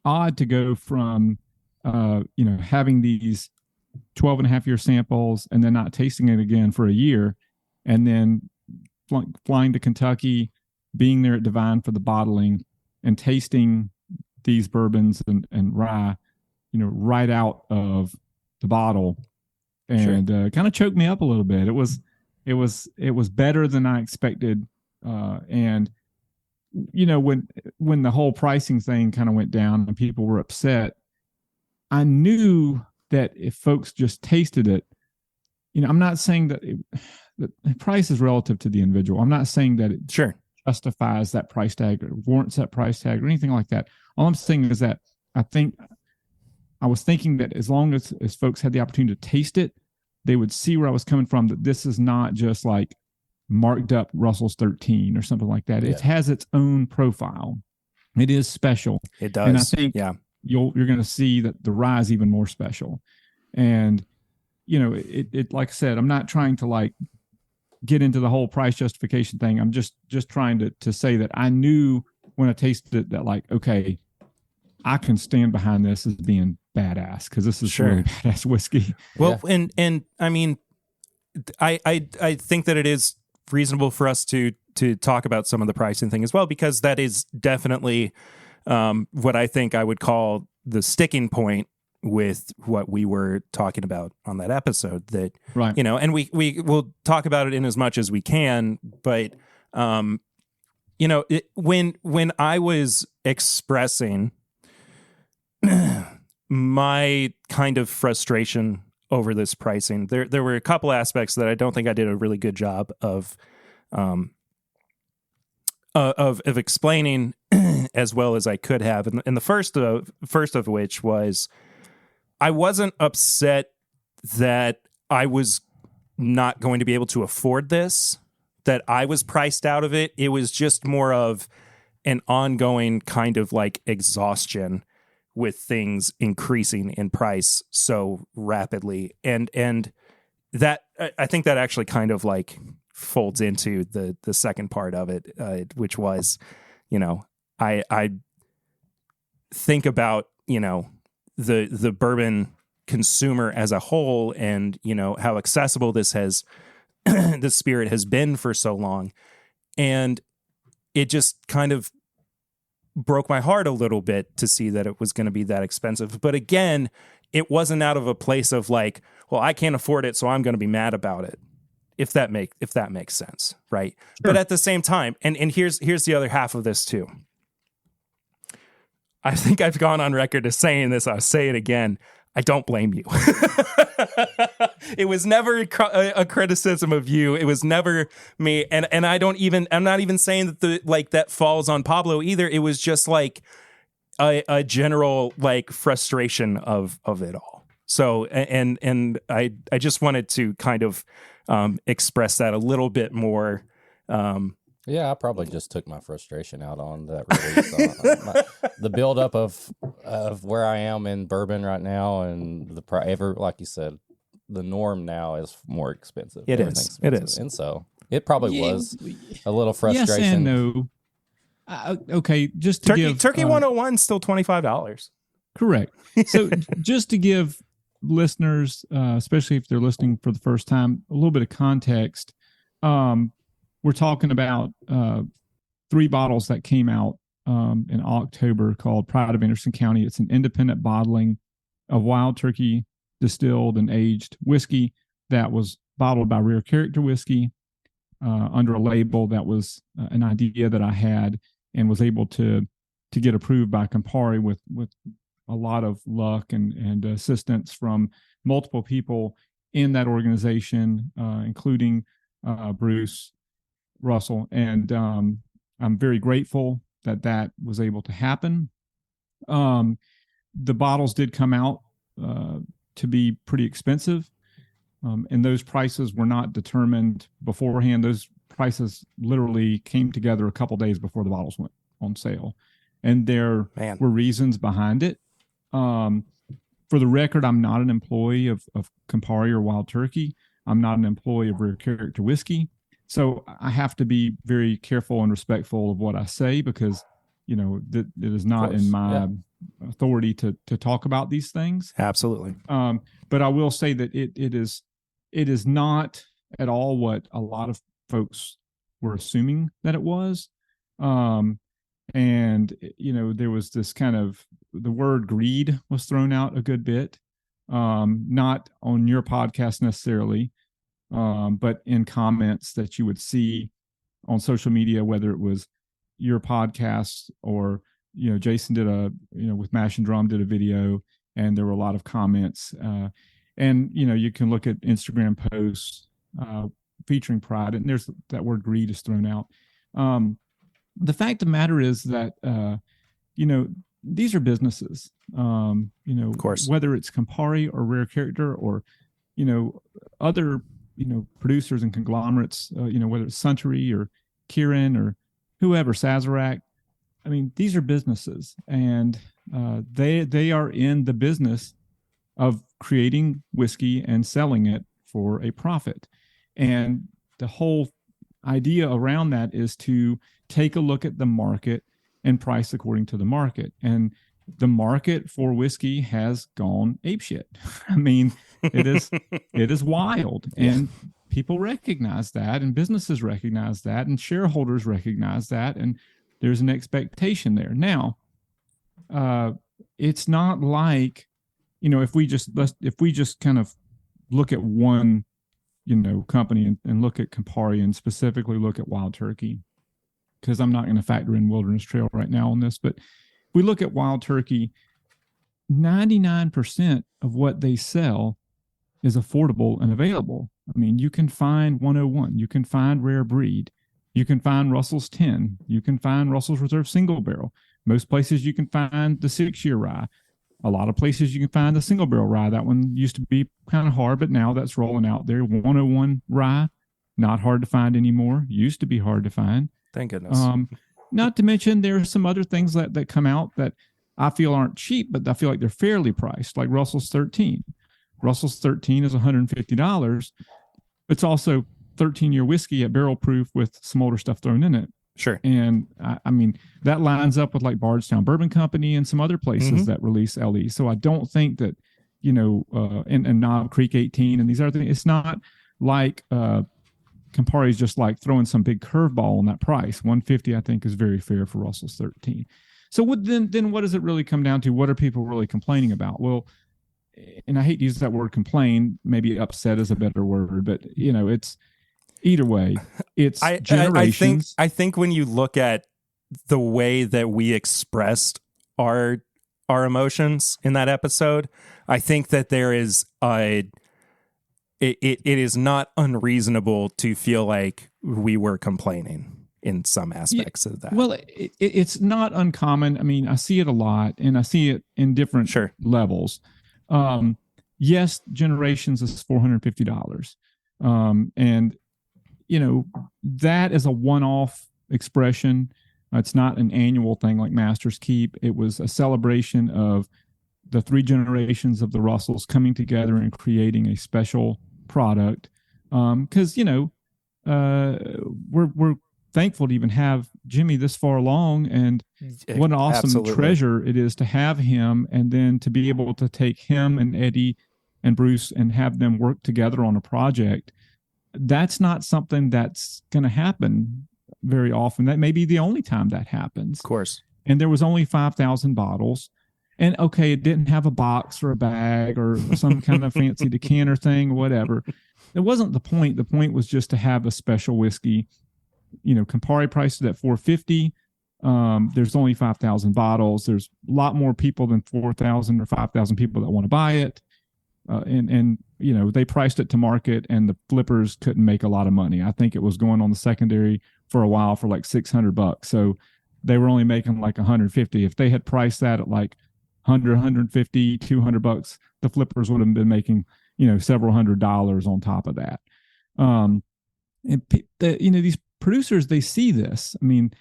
odd to go from, having these 12 and a half year samples and then not tasting it again for a year, and then flying to Kentucky, being there at Divine for the bottling and tasting these bourbons and rye, right out of the bottle, and kind of choked me up a little bit. It was better than I expected. And when the whole pricing thing kind of went down and people were upset, I knew that if folks just tasted it, I'm not saying that the price is relative to the individual. I'm not saying that it justifies that price tag or warrants that price tag or anything like that. All I'm saying is that I was thinking that as long as folks had the opportunity to taste it, they would see where I was coming from, that this is not just like marked up Russell's 13 or something like that. Yeah. It has its own profile. It is special. It does. And I think you're going to see that the rye is even more special. And, it like I said, I'm not trying to like get into the whole price justification thing. I'm just trying to say that I knew when I tasted it that like, okay, I can stand behind this as being badass, because this is really badass whiskey. Well, and I mean, I think that it is reasonable for us to talk about some of the pricing thing as well, because that is definitely what I think I would call the sticking point with what we were talking about on that episode. That and we will talk about it in as much as we can, but when I was expressing my kind of frustration over this pricing, there were a couple aspects that I don't think I did a really good job of explaining as well as I could have, and the first of which was I wasn't upset that I was not going to be able to afford this, that I was priced out of it. It was just more of an ongoing kind of like exhaustion with things increasing in price so rapidly. And that, I think that actually kind of like folds into the second part of it, which was, I think about, the bourbon consumer as a whole, and, how accessible this spirit has been for so long. And it just kind of broke my heart a little bit to see that it was going to be that expensive. But again, it wasn't out of a place of like, well, I can't afford it, so I'm going to be mad about it. If that makes sense, right? Sure. But at the same time, and here's the other half of this too. I think I've gone on record as saying this. I'll say it again. I don't blame you. It was never a criticism of you. It was never me. And I'm not even saying that that falls on Pablo either. It was just like a general like frustration of it all. So, and I just wanted to kind of express that a little bit more Yeah, I probably just took my frustration out on that release. The buildup of where I am in bourbon right now, and like you said, the norm now is more expensive. It is. It is. And so it probably was a little frustration. Yes and no. Okay, just to give Turkey 101 still $25. Correct. So just to give listeners, especially if they're listening for the first time, a little bit of context. We're talking about 3 bottles that came out in October called Pride of Anderson County. It's an independent bottling of Wild Turkey distilled and aged whiskey that was bottled by Rare Character Whiskey under a label that was an idea that I had and was able to get approved by Campari with a lot of luck and assistance from multiple people in that organization, including Bruce Russell. And I'm very grateful that was able to happen. The bottles did come out to be pretty expensive. And those prices were not determined beforehand. Those prices literally came together a couple days before the bottles went on sale. And there were reasons behind it. For the record, I'm not an employee of Campari or Wild Turkey. I'm not an employee of Rare Character Whiskey. So I have to be very careful and respectful of what I say because, it is not in my authority to talk about these things. Absolutely. But I will say that it is not at all what a lot of folks were assuming that it was. And, there was this kind of, the word greed was thrown out a good bit, not on your podcast necessarily, but in comments that you would see on social media, whether it was your podcast or, Jason did with Mash and Drum did a video and there were a lot of comments. And, you can look at Instagram posts featuring Pride and there's that word greed is thrown out. The fact of the matter is that, these are businesses, of course, whether it's Campari or Rare Character or, other, producers and conglomerates, whether it's Suntory or Kirin or whoever, Sazerac. I mean, these are businesses and they are in the business of creating whiskey and selling it for a profit. And the whole idea around that is to take a look at the market and price according to the market. And the market for whiskey has gone apeshit. I mean, it is wild. And people recognize that and businesses recognize that and shareholders recognize that. And there's an expectation there. Now, it's not like, if we just kind of look at one, company and look at Campari and specifically look at Wild Turkey, because I'm not going to factor in Wilderness Trail right now on this, but if we look at Wild Turkey, 99% of what they sell is affordable and available. I mean, you can find 101, you can find Rare Breed, you can find Russell's 10, you can find Russell's Reserve Single Barrel. Most places you can find the 6-year rye. A lot of places you can find the single barrel rye. That one used to be kind of hard, but now that's rolling out there. 101 rye, not hard to find anymore. Used to be hard to find. Thank goodness. Not to mention there are some other things that come out that I feel aren't cheap, but I feel like they're fairly priced, like Russell's 13. Russell's 13 is $150. It's also 13-year whiskey at barrel proof with some older stuff thrown in it. Sure. And I mean, that lines up with like Bardstown Bourbon Company and some other places that release LE. So I don't think that, and Knob Creek 18 and these other things, it's not like Campari is just like throwing some big curveball on that price. $150, I think, is very fair for Russell's 13. So then what does it really come down to? What are people really complaining about? Well, and I hate to use that word complain, maybe upset is a better word, but it's either way, it's generations. I think when you look at the way that we expressed our emotions in that episode, I think that there is it is not unreasonable to feel like we were complaining in some aspects of that. Well, it's not uncommon. I mean, I see it a lot and I see it in different levels. Yes, Generations is $450. And that is a one-off expression. It's not an annual thing like Master's Keep. It was a celebration of the 3 generations of the Russells coming together and creating a special product. Because we're thankful to even have Jimmy this far along, and what an awesome treasure it is to have him, and then to be able to take him and Eddie and Bruce and have them work together on a project. That's not something that's going to happen very often. That may be the only time that happens. Of course. And there was only 5,000 bottles. And okay, it didn't have a box or a bag or some kind of fancy decanter thing or whatever. It wasn't the point. The point was just to have a special whiskey. Campari priced it at $4.50. There's only 5,000 bottles. There's a lot more people than 4,000 or 5,000 people that want to buy it. And they priced it to market, and the flippers couldn't make a lot of money. I think it was going on the secondary for a while for like $600. So they were only making like $150. If they had priced that at like $100, $150, $200, the flippers would have been making, several $100s on top of that. These producers, they see this. I mean,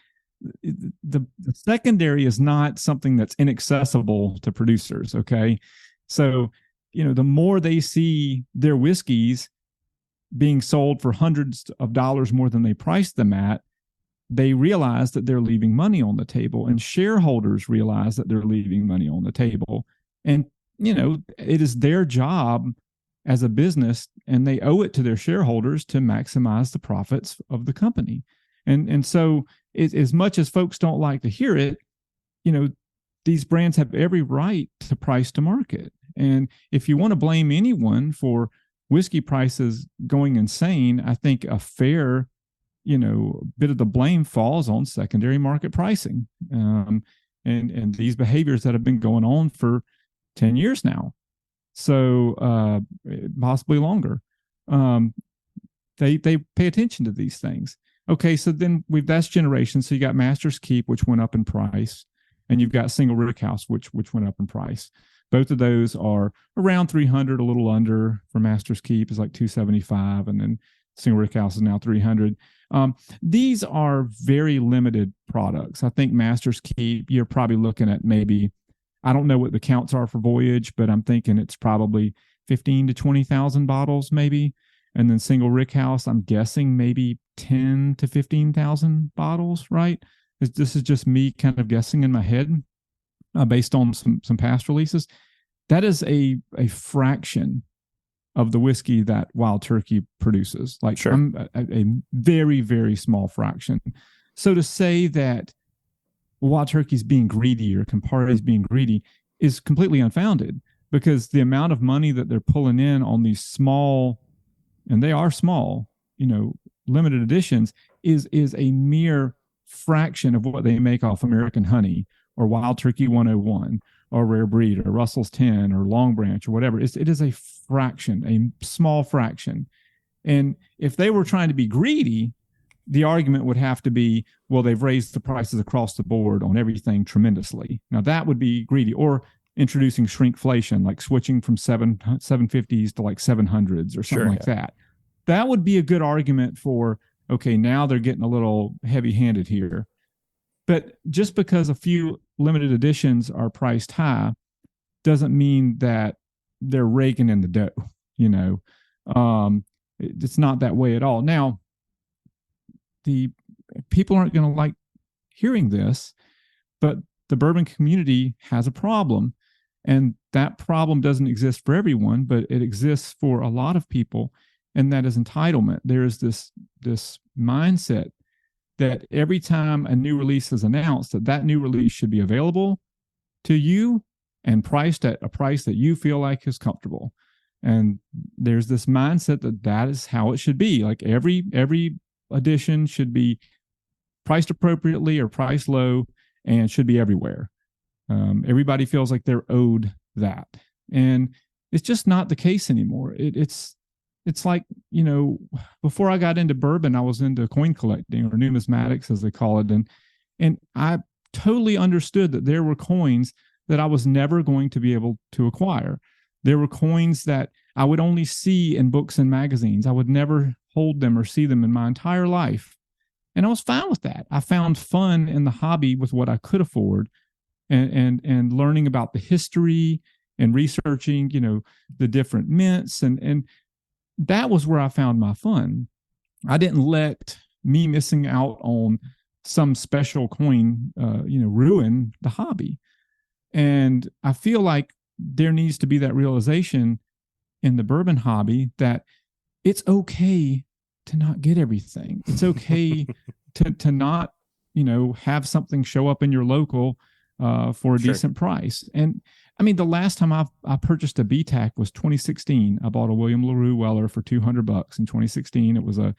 the secondary is not something that's inaccessible to producers. Okay. So, the more they see their whiskeys being sold for hundreds of dollars more than they priced them at, they realize that they're leaving money on the table, and shareholders realize that they're leaving money on the table. And, it is their job as a business, and they owe it to their shareholders to maximize the profits of the company. And so as much as folks don't like to hear it, these brands have every right to price to market. And if you want to blame anyone for whiskey prices going insane, I think a fair bit of the blame falls on secondary market pricing, and these behaviors that have been going on for 10 years now, so possibly longer. They pay attention to these things. Okay, so then that's generation. So you got Master's Keep, which went up in price, and you've got Single Rickhouse, which went up in price. Both of those are around 300, a little under. For Master's Keep is like 275, and then Single Rickhouse is now 300. These are very limited products. I think Master's Keep, you're probably looking at maybe, I don't know what the counts are for Voyage, but I'm thinking it's probably 15 to 20,000 bottles maybe. And then Single Rickhouse, I'm guessing maybe 10 to 15,000 bottles, right? This is just me kind of guessing in my head based on some past releases. That is a fraction of the whiskey that Wild Turkey produces. Like, sure. a very, very small fraction. So to say that Wild Turkey's being greedy or Campari's being greedy is completely unfounded, because the amount of money that they're pulling in on these small, and they are small, limited editions, is a mere fraction of what they make off American Honey or Wild Turkey 101 or Rare Breed or Russell's 10 or Long Branch or whatever. It is a fraction, a small fraction. And if they were trying to be greedy, the argument would have to be, well, they've raised the prices across the board on everything tremendously. Now that would be greedy. Or introducing shrinkflation, like switching from 750s to like 700s or something like that. That would be a good argument for, okay, now they're getting a little heavy-handed here. But just because a few limited editions are priced high doesn't mean that they're raking in the dough. It's not that way at all. Now, the people aren't going to like hearing this, but the bourbon community has a problem. And that problem doesn't exist for everyone, but it exists for a lot of people. And that is entitlement. There is this mindset that every time a new release is announced, that new release should be available to you and priced at a price that you feel like is comfortable. And there's this mindset that is how it should be. Like every edition should be priced appropriately or priced low and should be everywhere. Everybody feels like they're owed that. And it's just not the case anymore. It's like, before I got into bourbon, I was into coin collecting, or numismatics as they call it. And I totally understood that there were coins that I was never going to be able to acquire. There were coins that I would only see in books and magazines. I would never hold them or see them in my entire life. And I was fine with that. I found fun in the hobby with what I could afford, and learning about the history and researching, the different mints. And that was where I found my fun. I didn't let me missing out on some special coin, ruin the hobby. And I feel like there needs to be that realization in the bourbon hobby that it's okay to not get everything. It's okay to not, have something show up in your local for a decent price. And I mean, the last time I purchased a BTAC was 2016. I bought a William LaRue Weller for $200 in 2016. It was a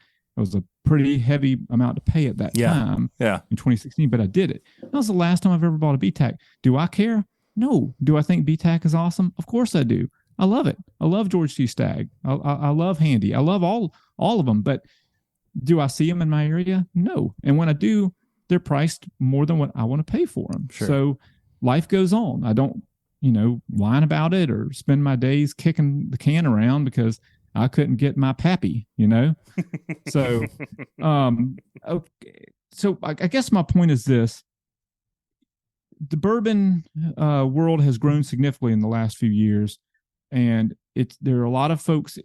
pretty heavy amount to pay at that time in 2016, but I did it. That was the last time I've ever bought a BTAC. Do I care? No. Do I think BTAC is awesome? Of course I do. I love it. I love George T. Stagg. I love Handy. I love all of them, but do I see them in my area? No. And when I do, they're priced more than what I want to pay for them. Sure. So life goes on. I don't, whine about it or spend my days kicking the can around because I couldn't get my pappy, So, okay. So I guess my point is this: the bourbon world has grown significantly in the last few years, and there are a lot of folks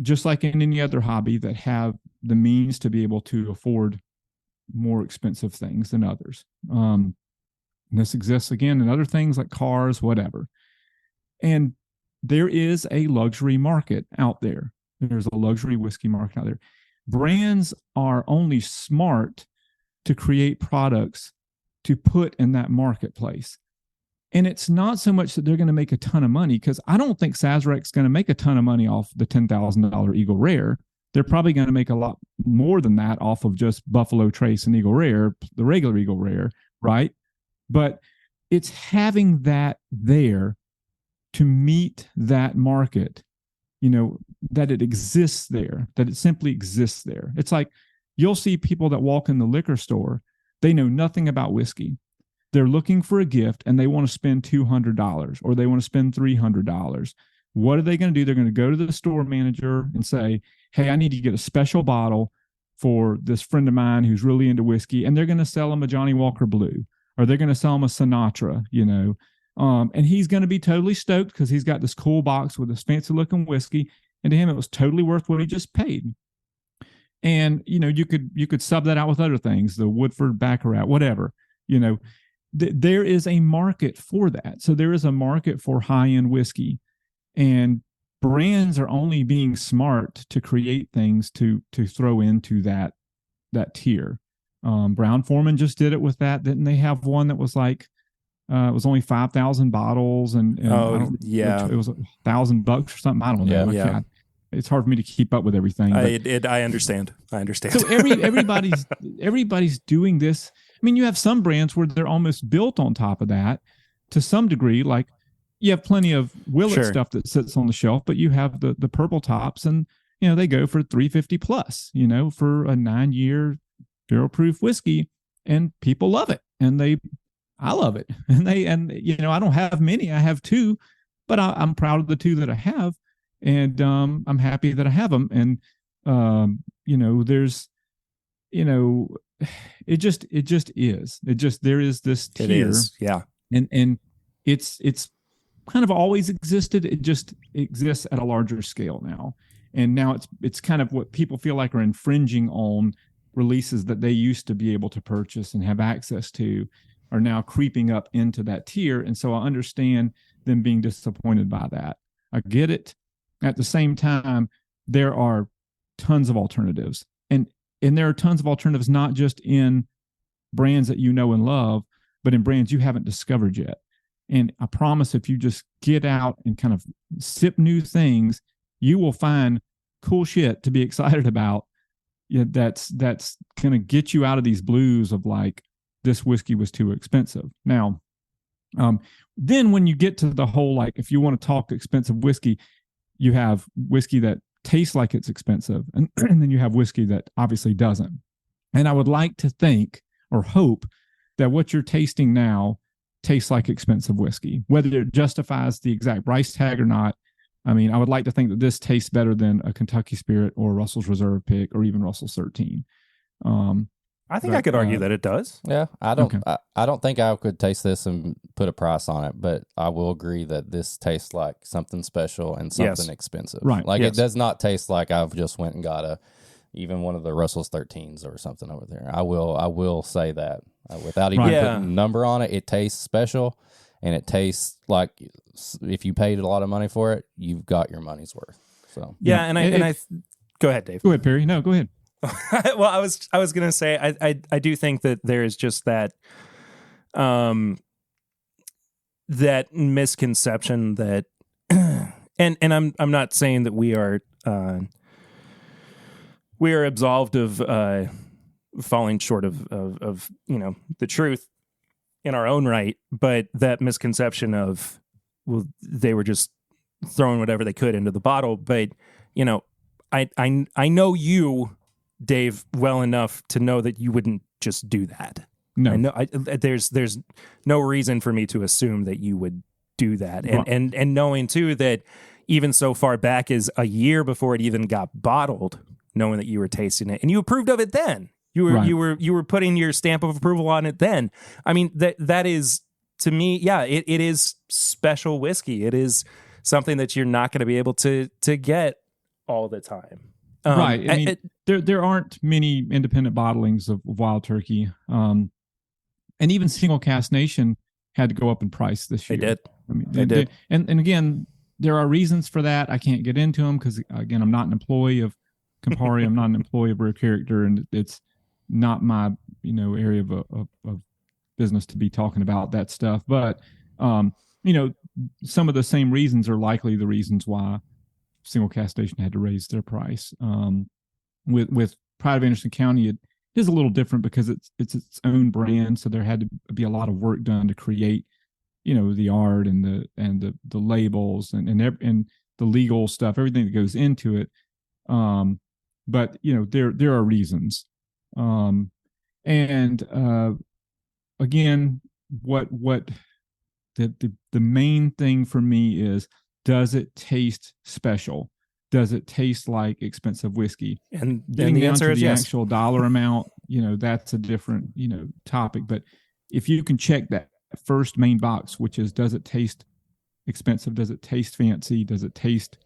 just like in any other hobby, that have the means to be able to afford more expensive things than others. This exists again in other things like cars, whatever. And there is a luxury market out there. There's a luxury whiskey market out there. Brands are only smart to create products to put in that marketplace. And it's not so much that they're going to make a ton of money, because I don't think Sazerac's going to make a ton of money off the $10,000 Eagle Rare. They're probably going to make a lot more than that off of just Buffalo Trace and Eagle Rare, the regular Eagle Rare, right? But it's having that there to meet that market, that it exists there, that it simply exists there. It's like you'll see people that walk in the liquor store, they know nothing about whiskey. They're looking for a gift and they want to spend $200 or they want to spend $300. What are they going to do? They're going to go to the store manager and say, hey, I need to get a special bottle for this friend of mine who's really into whiskey. And they're going to sell him a Johnny Walker Blue, or they're going to sell him a Sinatra, and he's going to be totally stoked because he's got this cool box with this fancy looking whiskey. And to him, it was totally worth what he just paid. And, you could sub that out with other things, the Woodford Baccarat, whatever, there is a market for that. So there is a market for high-end whiskey, and brands are only being smart to create things to throw into that tier. Brown-Forman just did it with that. Didn't they have one that was like, it was only 5,000 bottles and it was $1,000 or something. I don't know. Yeah. It's hard for me to keep up with everything. I understand. So everybody's doing this. I mean, you have some brands where they're almost built on top of that to some degree. Like you have plenty of Willett stuff that sits on the shelf, but you have the purple tops, and they go for $350 plus. For a 9-year barrel proof whiskey, and people love it, and I love it, and I don't have many. I have 2, but I'm proud of the 2 that I have, and I'm happy that I have them. And there's it just is. There is this tier. It is, yeah. And it's kind of always existed. It just exists at a larger scale now. And now it's kind of what people feel like are infringing on releases that they used to be able to purchase and have access to, are now creeping up into that tier. And so I understand them being disappointed by that. I get it. At the same time, there are tons of alternatives. And there are tons of alternatives, not just in brands that you know and love, but in brands you haven't discovered yet. And I promise, if you just get out and kind of sip new things, you will find cool shit to be excited about. That's going to get you out of these blues of like, this whiskey was too expensive. Now, then when you get to the whole, like, if you want to talk expensive whiskey, you have whiskey that tastes like it's expensive, and then you have whiskey that obviously doesn't. And I would like to think or hope that what you're tasting now tastes like expensive whiskey, whether it justifies the exact price tag or not. I mean, I would like to think that this tastes better than a Kentucky Spirit or Russell's Reserve Pick or even Russell's 13. I think I could argue that it does. Yeah, I don't. Okay. I don't think I could taste this and put a price on it, but I will agree that this tastes like something special and something expensive. Right. Like it does not taste like I've just went and got even one of the Russell's 13s or something over there. I will say that without even putting a number on it, it tastes special, and it tastes like if you paid a lot of money for it, you've got your money's worth. So I go ahead, Dave. Go ahead, Perry. No, go ahead. Well, I was gonna say I do think that there is just that that misconception that and I'm not saying that we are absolved of falling short of the truth in our own right, but that misconception of, well, they were just throwing whatever they could into the bottle. But I know you, Dave, well enough to know that you wouldn't just do that. No, I know there's no reason for me to assume that you would do that, and knowing too that even so far back as a year before it even got bottled, knowing that you were tasting it and you approved of it then, you were putting your stamp of approval on it then. I mean, that is, to me, it is special whiskey. It is something that you're not going to be able to get all the time. Right. I mean, there aren't many independent bottlings of Wild Turkey. And even Single Cask Nation had to go up in price this year. They did. I mean, they did. And again, there are reasons for that. I can't get into them because, again, I'm not an employee of Campari. I'm not an employee of Rare Character, and it's not my area of business to be talking about that stuff. But some of the same reasons are likely the reasons why Single Cask Nation had to raise their price. With Pride of Anderson County, it is a little different because it's its own brand, so there had to be a lot of work done to create, the art and the labels and the legal stuff, everything that goes into it. But there are reasons. Again, what the main thing for me is, does it taste special? Does it taste like expensive whiskey? And the answer is yes. Actual dollar amount, that's a different, topic. But if you can check that first main box, which is, does it taste expensive? Does it taste fancy? Does it taste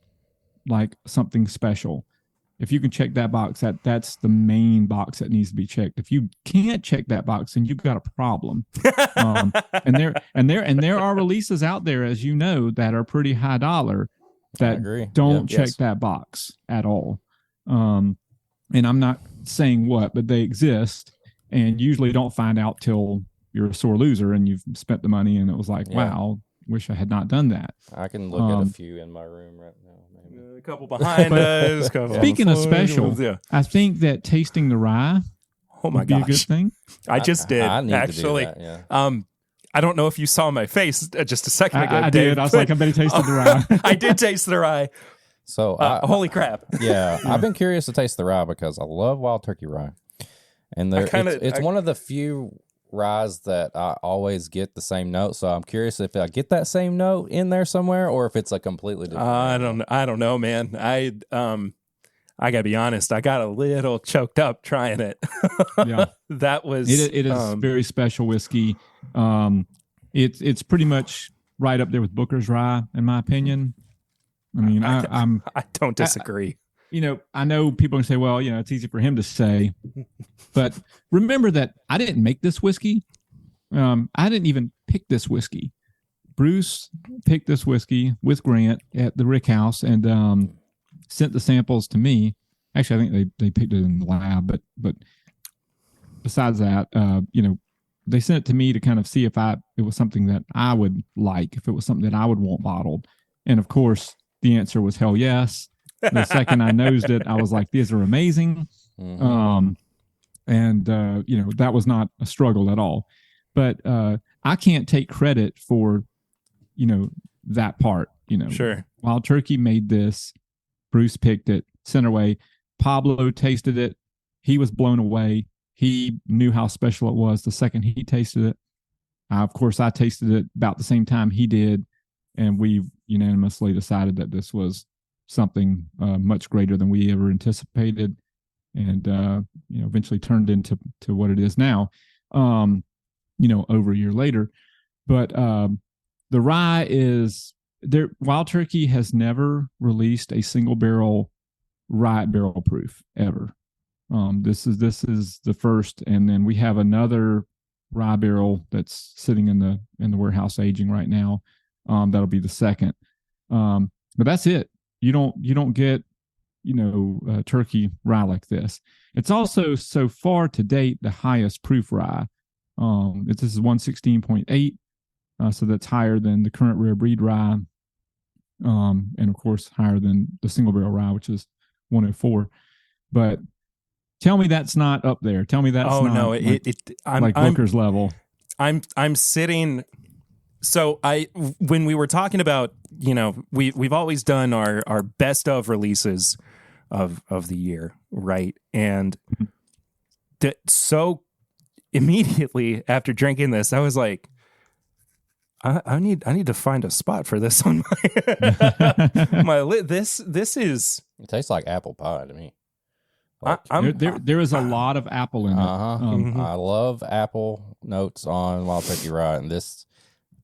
like something special? If you can check that box, that's the main box that needs to be checked. If you can't check that box, then you've got a problem. And there are releases out there, as you know, that are pretty high dollar that don't check that box at all. And I'm not saying what, but they exist, and usually don't find out till you're a sore loser and you've spent the money and it was like, wow, wish I had not done that. I can look at a few in my room right now. A couple behind us. Speaking of special, I think that tasting the rye would be a good thing. I just did, actually. To do that, I don't know if you saw my face just a second ago. I did. I was like, I bet he tasted the rye. I did taste the rye. So, holy crap. Yeah, I've been curious to taste the rye because I love Wild Turkey rye. And it's one of the few ryes that I always get the same note. So I'm curious if I get that same note in there somewhere or if it's a completely different I don't know, man. I gotta be honest, I got a little choked up trying it. Yeah. That was it is very special whiskey. It's pretty much right up there with Booker's Rye, in my opinion. I mean, I don't disagree. I know people can say, well, it's easy for him to say, but remember that I didn't make this whiskey. I didn't even pick this whiskey. Bruce picked this whiskey with Grant at the Rick House and sent the samples to me. Actually, I think they picked it in the lab, but besides that, they sent it to me to kind of see if it was something that I would like, if it was something that I would want bottled. And of course, the answer was hell yes. The second I nosed it, I was like, these are amazing. Mm-hmm. That was not a struggle at all. But I can't take credit for, that part. Sure. Wild Turkey made this. Bruce picked it, sent it away. Pablo tasted it. He was blown away. He knew how special it was the second he tasted it. Of course, I tasted it about the same time he did. And we unanimously decided that this was something much greater than we ever anticipated. and eventually turned into what it is now. Over a year later, but the rye is there. Wild Turkey has never released a single barrel rye barrel proof ever. This is the first, and then we have another rye barrel that's sitting in the warehouse aging right now. That'll be the second. But that's it. You don't get turkey rye like this. It's also so far to date the highest proof rye. This is 116.8, so that's higher than the current rare breed rye, and of course higher than the single barrel rye, which is 104. But tell me that's not up there. Tell me that's not like Booker's level. I'm sitting. So when we were talking about, we've always done our best of releases of the year, right? And so immediately after drinking this, I was like, I need to find a spot for this on my lid. This is. It tastes like apple pie to me. There is a lot of apple in it. I love apple notes on Wild Turkey Rye, and this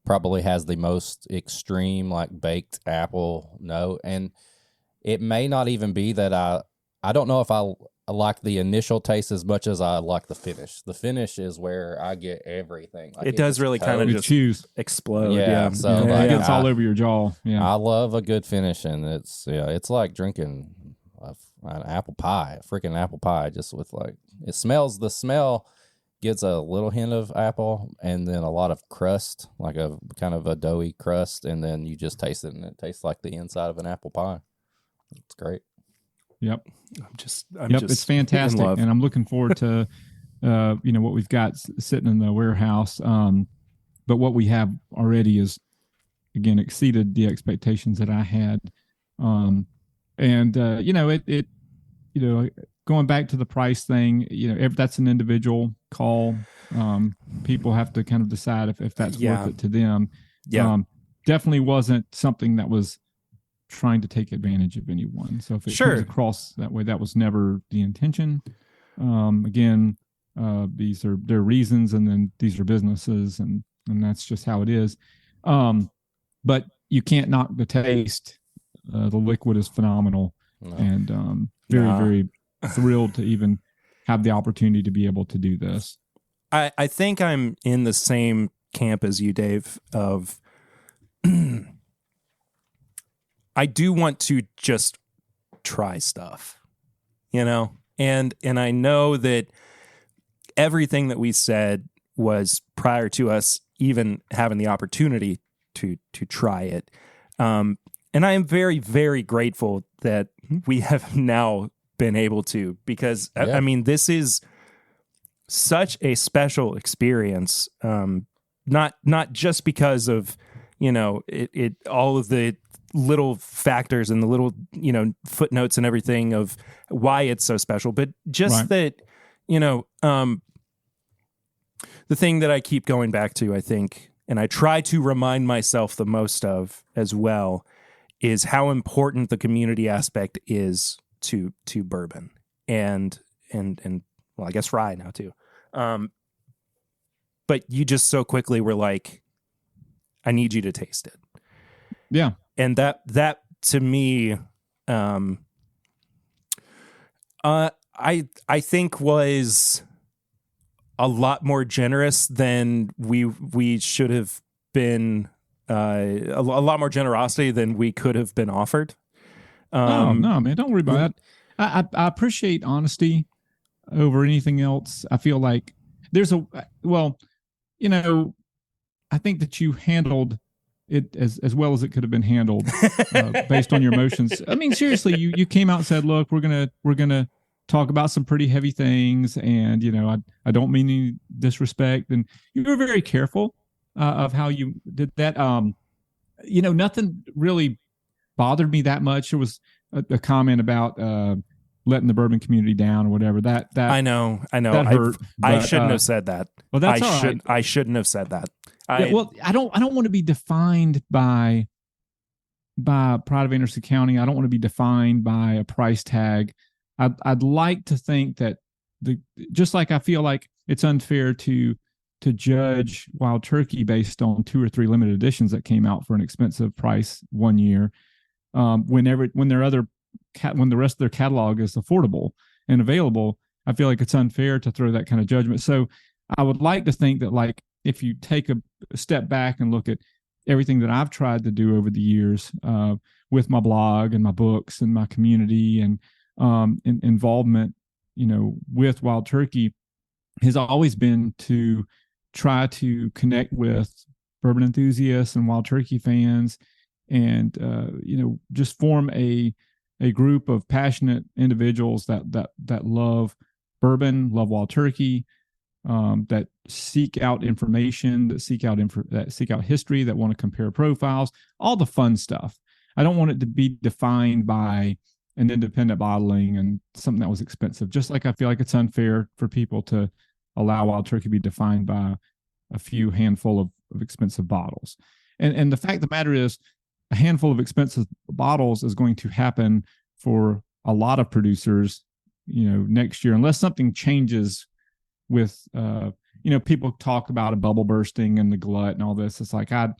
probably has the most extreme like baked apple note. And it may not even be that I don't know if I like the initial taste as much as I like the finish. The finish is where I get everything. Like it does really kind of just explode. Yeah, so it gets all over your jaw. Yeah, I love a good finish, and it's like drinking an apple pie, a freaking apple pie, just with like it smells. The smell gets a little hint of apple, and then a lot of crust, like a kind of a doughy crust, and then you just taste it, and it tastes like the inside of an apple pie. It's great. Yep. I'm just it's fantastic, and I'm looking forward to what we've got sitting in the warehouse. But what we have already is again exceeded the expectations that I had. Going back to the price thing, if that's an individual call. People have to kind of decide if that's worth it to them. Yeah. Definitely wasn't something that was trying to take advantage of anyone. So if it comes across that way, that was never the intention. Again, these are their reasons, and then these are businesses, and that's just how it is. But you can't knock the taste. The liquid is phenomenal, and very thrilled to even have the opportunity to be able to do this. I think I'm in the same camp as you, Dave, of I do want to just try stuff, and I know that everything that we said was prior to us even having the opportunity to try it. And I am very, very grateful that we have now been able to, because I mean, this is such a special experience. Not just because of, it all of the little factors and the little, footnotes and everything of why it's so special, but just that, the thing that I keep going back to, I think, and I try to remind myself the most of as well, is how important the community aspect is to bourbon and well, I guess rye now too. But you just so quickly were like, I need you to taste it. Yeah. And that to me, I think was a lot more generous than we should have been. A lot more generosity than we could have been offered. No, man, don't worry about that. I appreciate honesty over anything else. I feel like there's I think that you handled it as well as it could have been handled based on your emotions. I mean, seriously, you came out and said, look, we're gonna talk about some pretty heavy things, and I don't mean any disrespect, and you were very careful of how you did that. Nothing really bothered me that much. There was a comment about letting the bourbon community down or whatever. That I know. That hurt. I shouldn't have said that. Well, that's all right. I shouldn't have said that. I don't want to be defined by Pride of Anderson County. I don't want to be defined by a price tag. I'd like to think that just like I feel like it's unfair to judge Wild Turkey based on 2 or 3 limited editions that came out for an expensive price one year, when the rest of their catalog is affordable and available. I feel like it's unfair to throw that kind of judgment. So I would like to think that, like, if you take a step back and look at everything that I've tried to do over the years, with my blog and my books and my community and involvement, with Wild Turkey, has always been to try to connect with bourbon enthusiasts and Wild Turkey fans, and just form a group of passionate individuals that love bourbon, love Wild Turkey, that seek out information, that seek out history, that want to compare profiles, all the fun stuff. I don't want it to be defined by an independent bottling and something that was expensive. Just like I feel like it's unfair for people to allow Wild Turkey to be defined by a few handful of expensive bottles. And the fact of the matter is, a handful of expensive bottles is going to happen for a lot of producers, next year, unless something changes with, people talk about a bubble bursting and the glut and all this. It's like, I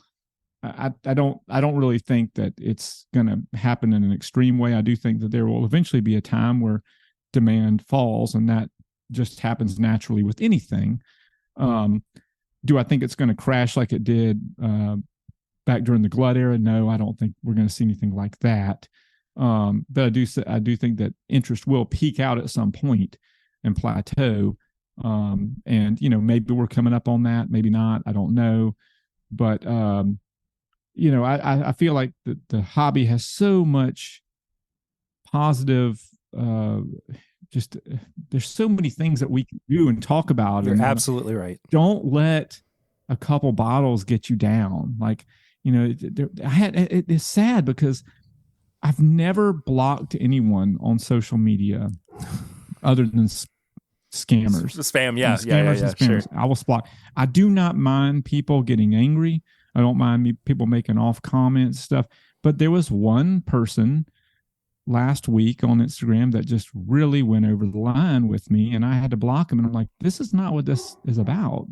don't really think that it's going to happen in an extreme way. I do think that there will eventually be a time where demand falls, and that just happens naturally with anything. Do I think it's going to crash like it did back during the glut era? No, I don't think we're going to see anything like that. But I do think that interest will peak out at some point and plateau. And maybe we're coming up on that, maybe not. I don't know, but I feel like the hobby has so much positive. There's so many things that we can do and talk about. You're absolutely right. Don't let a couple bottles get you down. Like, it's sad because I've never blocked anyone on social media other than scammers. Spam, yeah. Scammers and spammers. Sure. I will block. I do not mind people getting angry. I don't mind people making off comments, stuff. But there was one person last week on Instagram that just really went over the line with me, and I had to block him. And I'm like, this is not what this is about.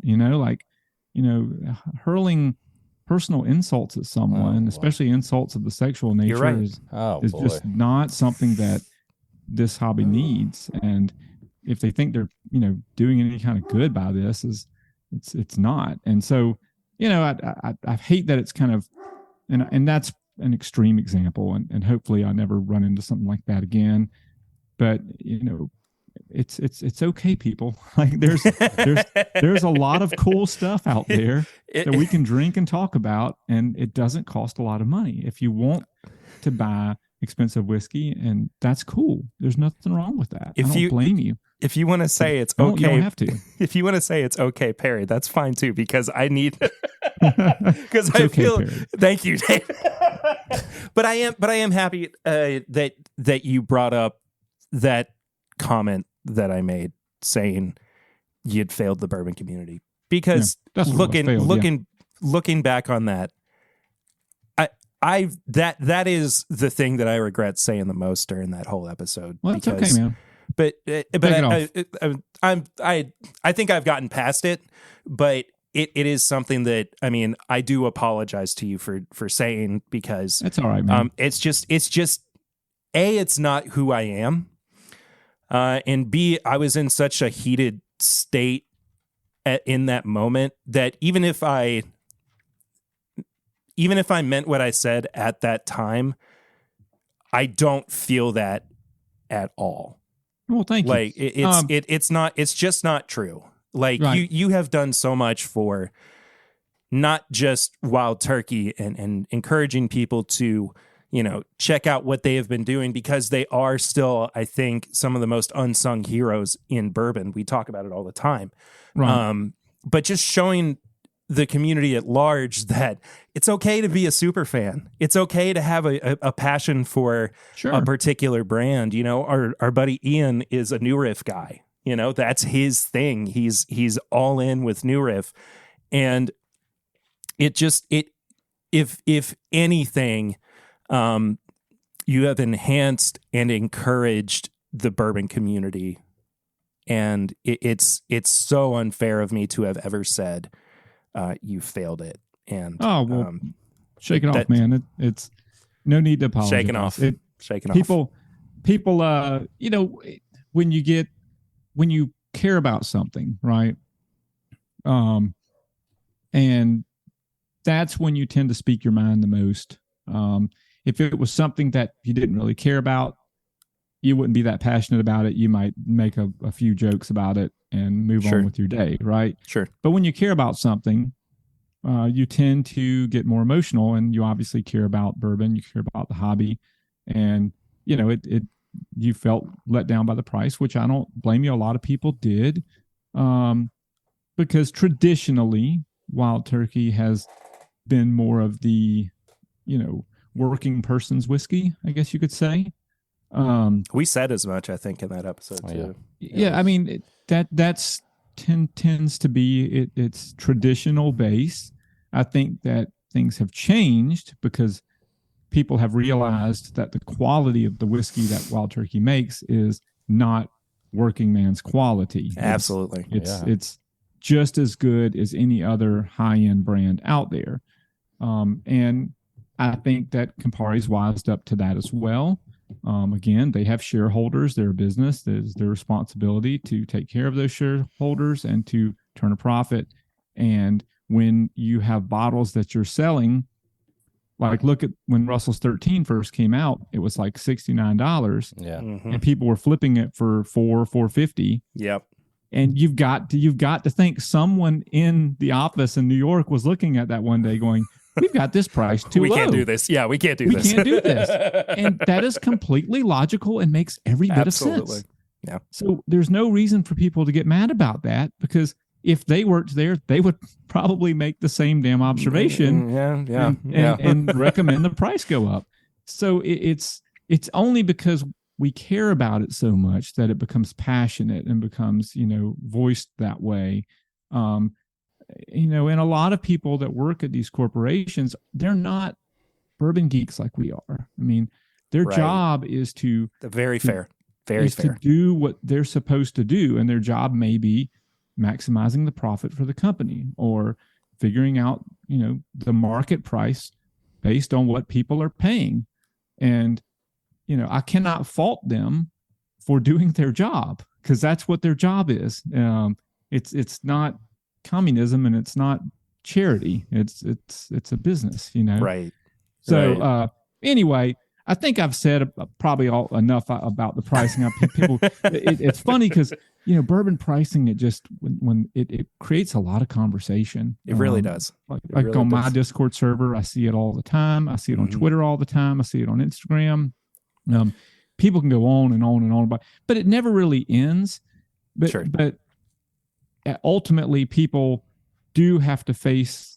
Hurling personal insults at someone, especially insults of the sexual nature, right. is just not something that this hobby needs. And if they think they're, doing any kind of good by this, it's not. And so, I hate that it's kind of, and that's an extreme example, and hopefully I never run into something like that again. But it's okay, people. Like there's a lot of cool stuff out there that we can drink and talk about, and it doesn't cost a lot of money. If you want to buy expensive whiskey, and that's cool. There's nothing wrong with that. I don't blame you. If you want to say it's okay, you don't have to. If you want to say it's okay, Perry, that's fine too, because I need, because I feel, Perry. Thank you, Dave. but I am happy that you brought up that comment that I made saying you'd failed the bourbon community, because looking back on that, that is the thing that I regret saying the most during that whole episode. Well, it's okay, man. But I think I've gotten past it, but it is something that, I do apologize to you for saying, because it's all right, man. It's just A, it's not who I am. And B, I was in such a heated state in that moment that even if I meant what I said at that time, I don't feel that at all. Well, thank you. Like it's just not true. Like right. you have done so much for not just Wild Turkey and encouraging people to, check out what they have been doing, because they are still, I think, some of the most unsung heroes in bourbon. We talk about it all the time. Right. But just showing the community at large that it's okay to be a super fan. It's okay to have a passion for a particular brand. Our buddy Ian is a New Riff guy. That's his thing. He's all in with New Riff. And if anything, you have enhanced and encouraged the bourbon community. And it's so unfair of me to have ever said, you failed it. And shake it off, man. It's no need to apologize. Shaking off. People, when you care about something, right? And that's when you tend to speak your mind the most. If it was something that you didn't really care about, you wouldn't be that passionate about it. You might make a few jokes about it and move on with your day, right? Sure. But when you care about something, you tend to get more emotional, and you obviously care about bourbon. You care about the hobby, and you felt let down by the price, which I don't blame you. A lot of people did, because traditionally Wild Turkey has been more of the, working person's whiskey, I guess you could say. We said as much, I think, in that episode too. Yeah, I mean that's tends to be it's traditional base. I think that things have changed because people have realized that the quality of the whiskey that Wild Turkey makes is not working man's quality. Absolutely, it's just as good as any other high end brand out there, and I think that Campari's wised up to that as well. Again, they have shareholders. They're a business. It's their responsibility to take care of those shareholders and to turn a profit. And when you have bottles that you're selling, like look at when Russell's 13 first came out, it was like $69. Yeah. And people were flipping it for $4.50. Yep. And you've got to think someone in the office in New York was looking at that one day going, we've got this price too low. We can't do this. Yeah, we can't do this. We can't do this. And that is completely logical and makes every bit of sense. Yeah. So there's no reason for people to get mad about that, because if they worked there, they would probably make the same damn observation and recommend the price go up. So it's only because we care about it so much that it becomes passionate and becomes, voiced that way. And a lot of people that work at these corporations, they're not bourbon geeks like we are. I mean, their job is to do what they're supposed to do. And their job may be maximizing the profit for the company or figuring out, the market price based on what people are paying. And, I cannot fault them for doing their job, because that's what their job is. It's not communism, and it's not charity. It's a business, Right. So anyway, I think I've said probably enough about the pricing. People, it's funny because bourbon pricing, it just when it creates a lot of conversation. It really does. Like on my Discord server, I see it all the time. I see it on Twitter all the time. I see it on Instagram. People can go on and on and on about, but it never really ends. But ultimately, people do have to face,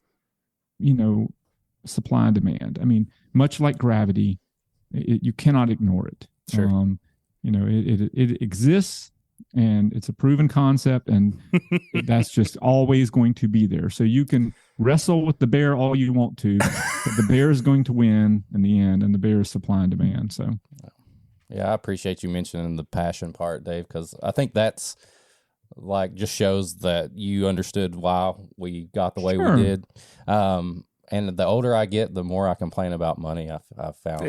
supply and demand. I mean, much like gravity, you cannot ignore it. Sure. It exists, and it's a proven concept, and that's just always going to be there. So you can wrestle with the bear all you want to, but the bear is going to win in the end, and the bear is supply and demand. So, yeah, I appreciate you mentioning the passion part, Dave, because I think that's just shows that you understood why we got the way we did. And the older I get, the more I complain about money. I've found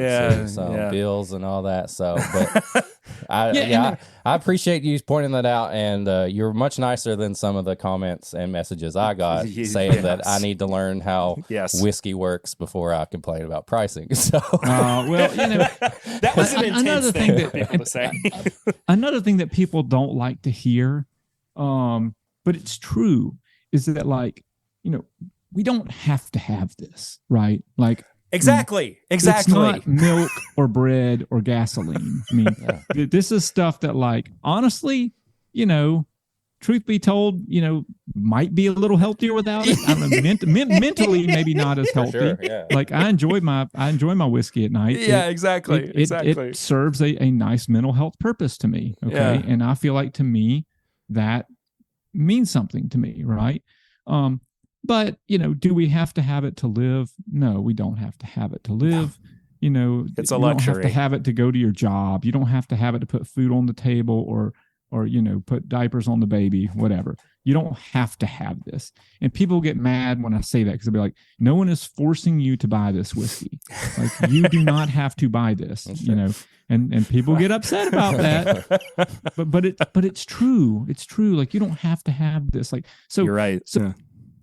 bills and all that. So, but I appreciate you pointing that out. And you're much nicer than some of the comments and messages I got saying that I need to learn how whiskey works before I complain about pricing. So, that was an intense thing for people to say. Another thing that people don't like to hear, but it's true, is that we don't have to have this, right? Exactly. It's not milk or bread or gasoline. I mean, this is stuff that, honestly, truth be told, might be a little healthier without it. I mean, mentally, maybe not as healthy. Sure, yeah. I enjoy my whiskey at night. Yeah, exactly. It serves a nice mental health purpose to me. Okay, and I feel like to me that means something to me, right? But, do we have to have it to live? No, we don't have to have it to live. It's a you don't have luxury. to have it to go to your job. You don't have to have it to put food on the table or put diapers on the baby, whatever. You don't have to have this. And people get mad when I say that, because they'll be like, no one is forcing you to buy this whiskey. Like, you do not have to buy this, and people get upset about that. but it's true. It's true. Like, you don't have to have this. Like, so you're right. So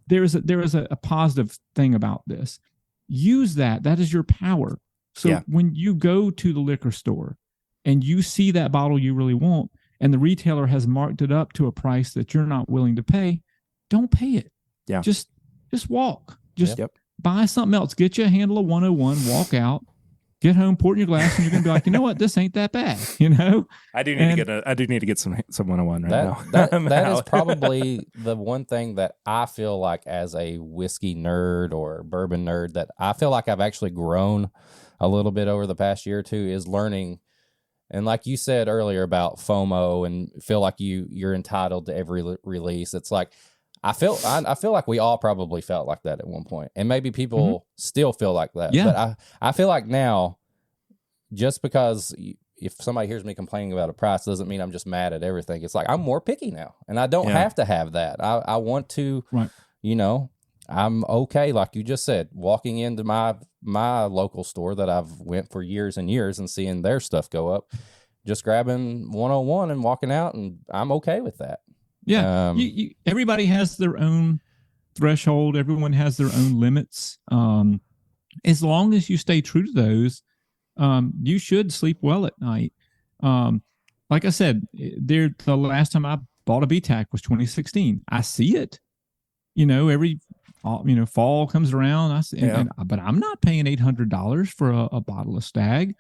there is a positive thing about this. Use that. That is your power. So when you go to the liquor store and you see that bottle you really want, and the retailer has marked it up to a price that you're not willing to pay, don't pay it. Yeah. Just walk. Just buy something else. Get you a handle of 101, walk out, get home, pour it in your glass, and you're gonna be like, you know what, this ain't that bad. I do need to get some 101 right now. That is probably the one thing that I feel like, as a whiskey nerd or bourbon nerd, that I feel like I've actually grown a little bit over the past year or two, is learning. And like you said earlier about FOMO and feel like you're entitled to every release. It's like, I feel like we all probably felt like that at one point, and maybe people still feel like that. Yeah. But I feel like now, just because if somebody hears me complaining about a price doesn't mean I'm just mad at everything. It's like, I'm more picky now, and I don't have to have that. I want to, I'm okay, like you just said, walking into my local store that I've went for years and years and seeing their stuff go up, just grabbing 101 and walking out, and I'm okay with that. Yeah. Everybody has their own threshold. Everyone has their own limits. As long as you stay true to those, you should sleep well at night. Like I said, the last time I bought a BTAC was 2016. I see it, every fall comes around. I see, but I'm not paying $800 for a bottle of Stag.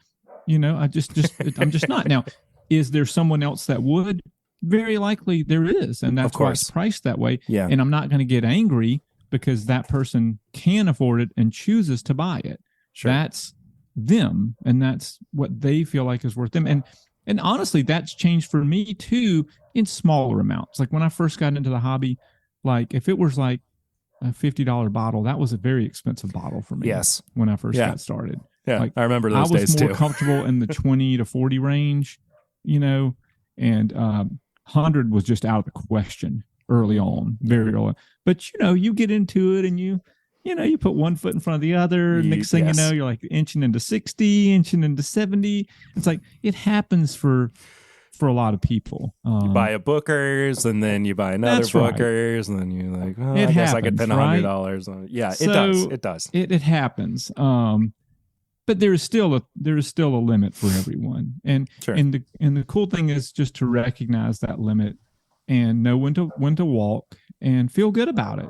I'm just not. Now, is there someone else that would? Very likely there is, and that's why it's priced that way. Yeah. And I'm not going to get angry because that person can afford it and chooses to buy it. Sure. That's them, and that's what they feel like is worth them. And honestly, that's changed for me too, in smaller amounts. Like, when I first got into the hobby, like, if it was like a $50 bottle, that was a very expensive bottle for me. Yes. When I first got started. Yeah. Like, I remember those days too. I was more comfortable in the 20 to 40 range, and 100 was just out of the question early on, very early. But you get into it, and you put one foot in front of the other. Next thing you know, you're like inching into 60, inching into 70. It's like, it happens for a lot of people. You buy a Booker's, and then you buy another Booker's, and then you're like, I guess I could spend $100 on it. Yeah, it does. It happens. But there is still a limit for everyone, and the cool thing is just to recognize that limit and know when to walk and feel good about it.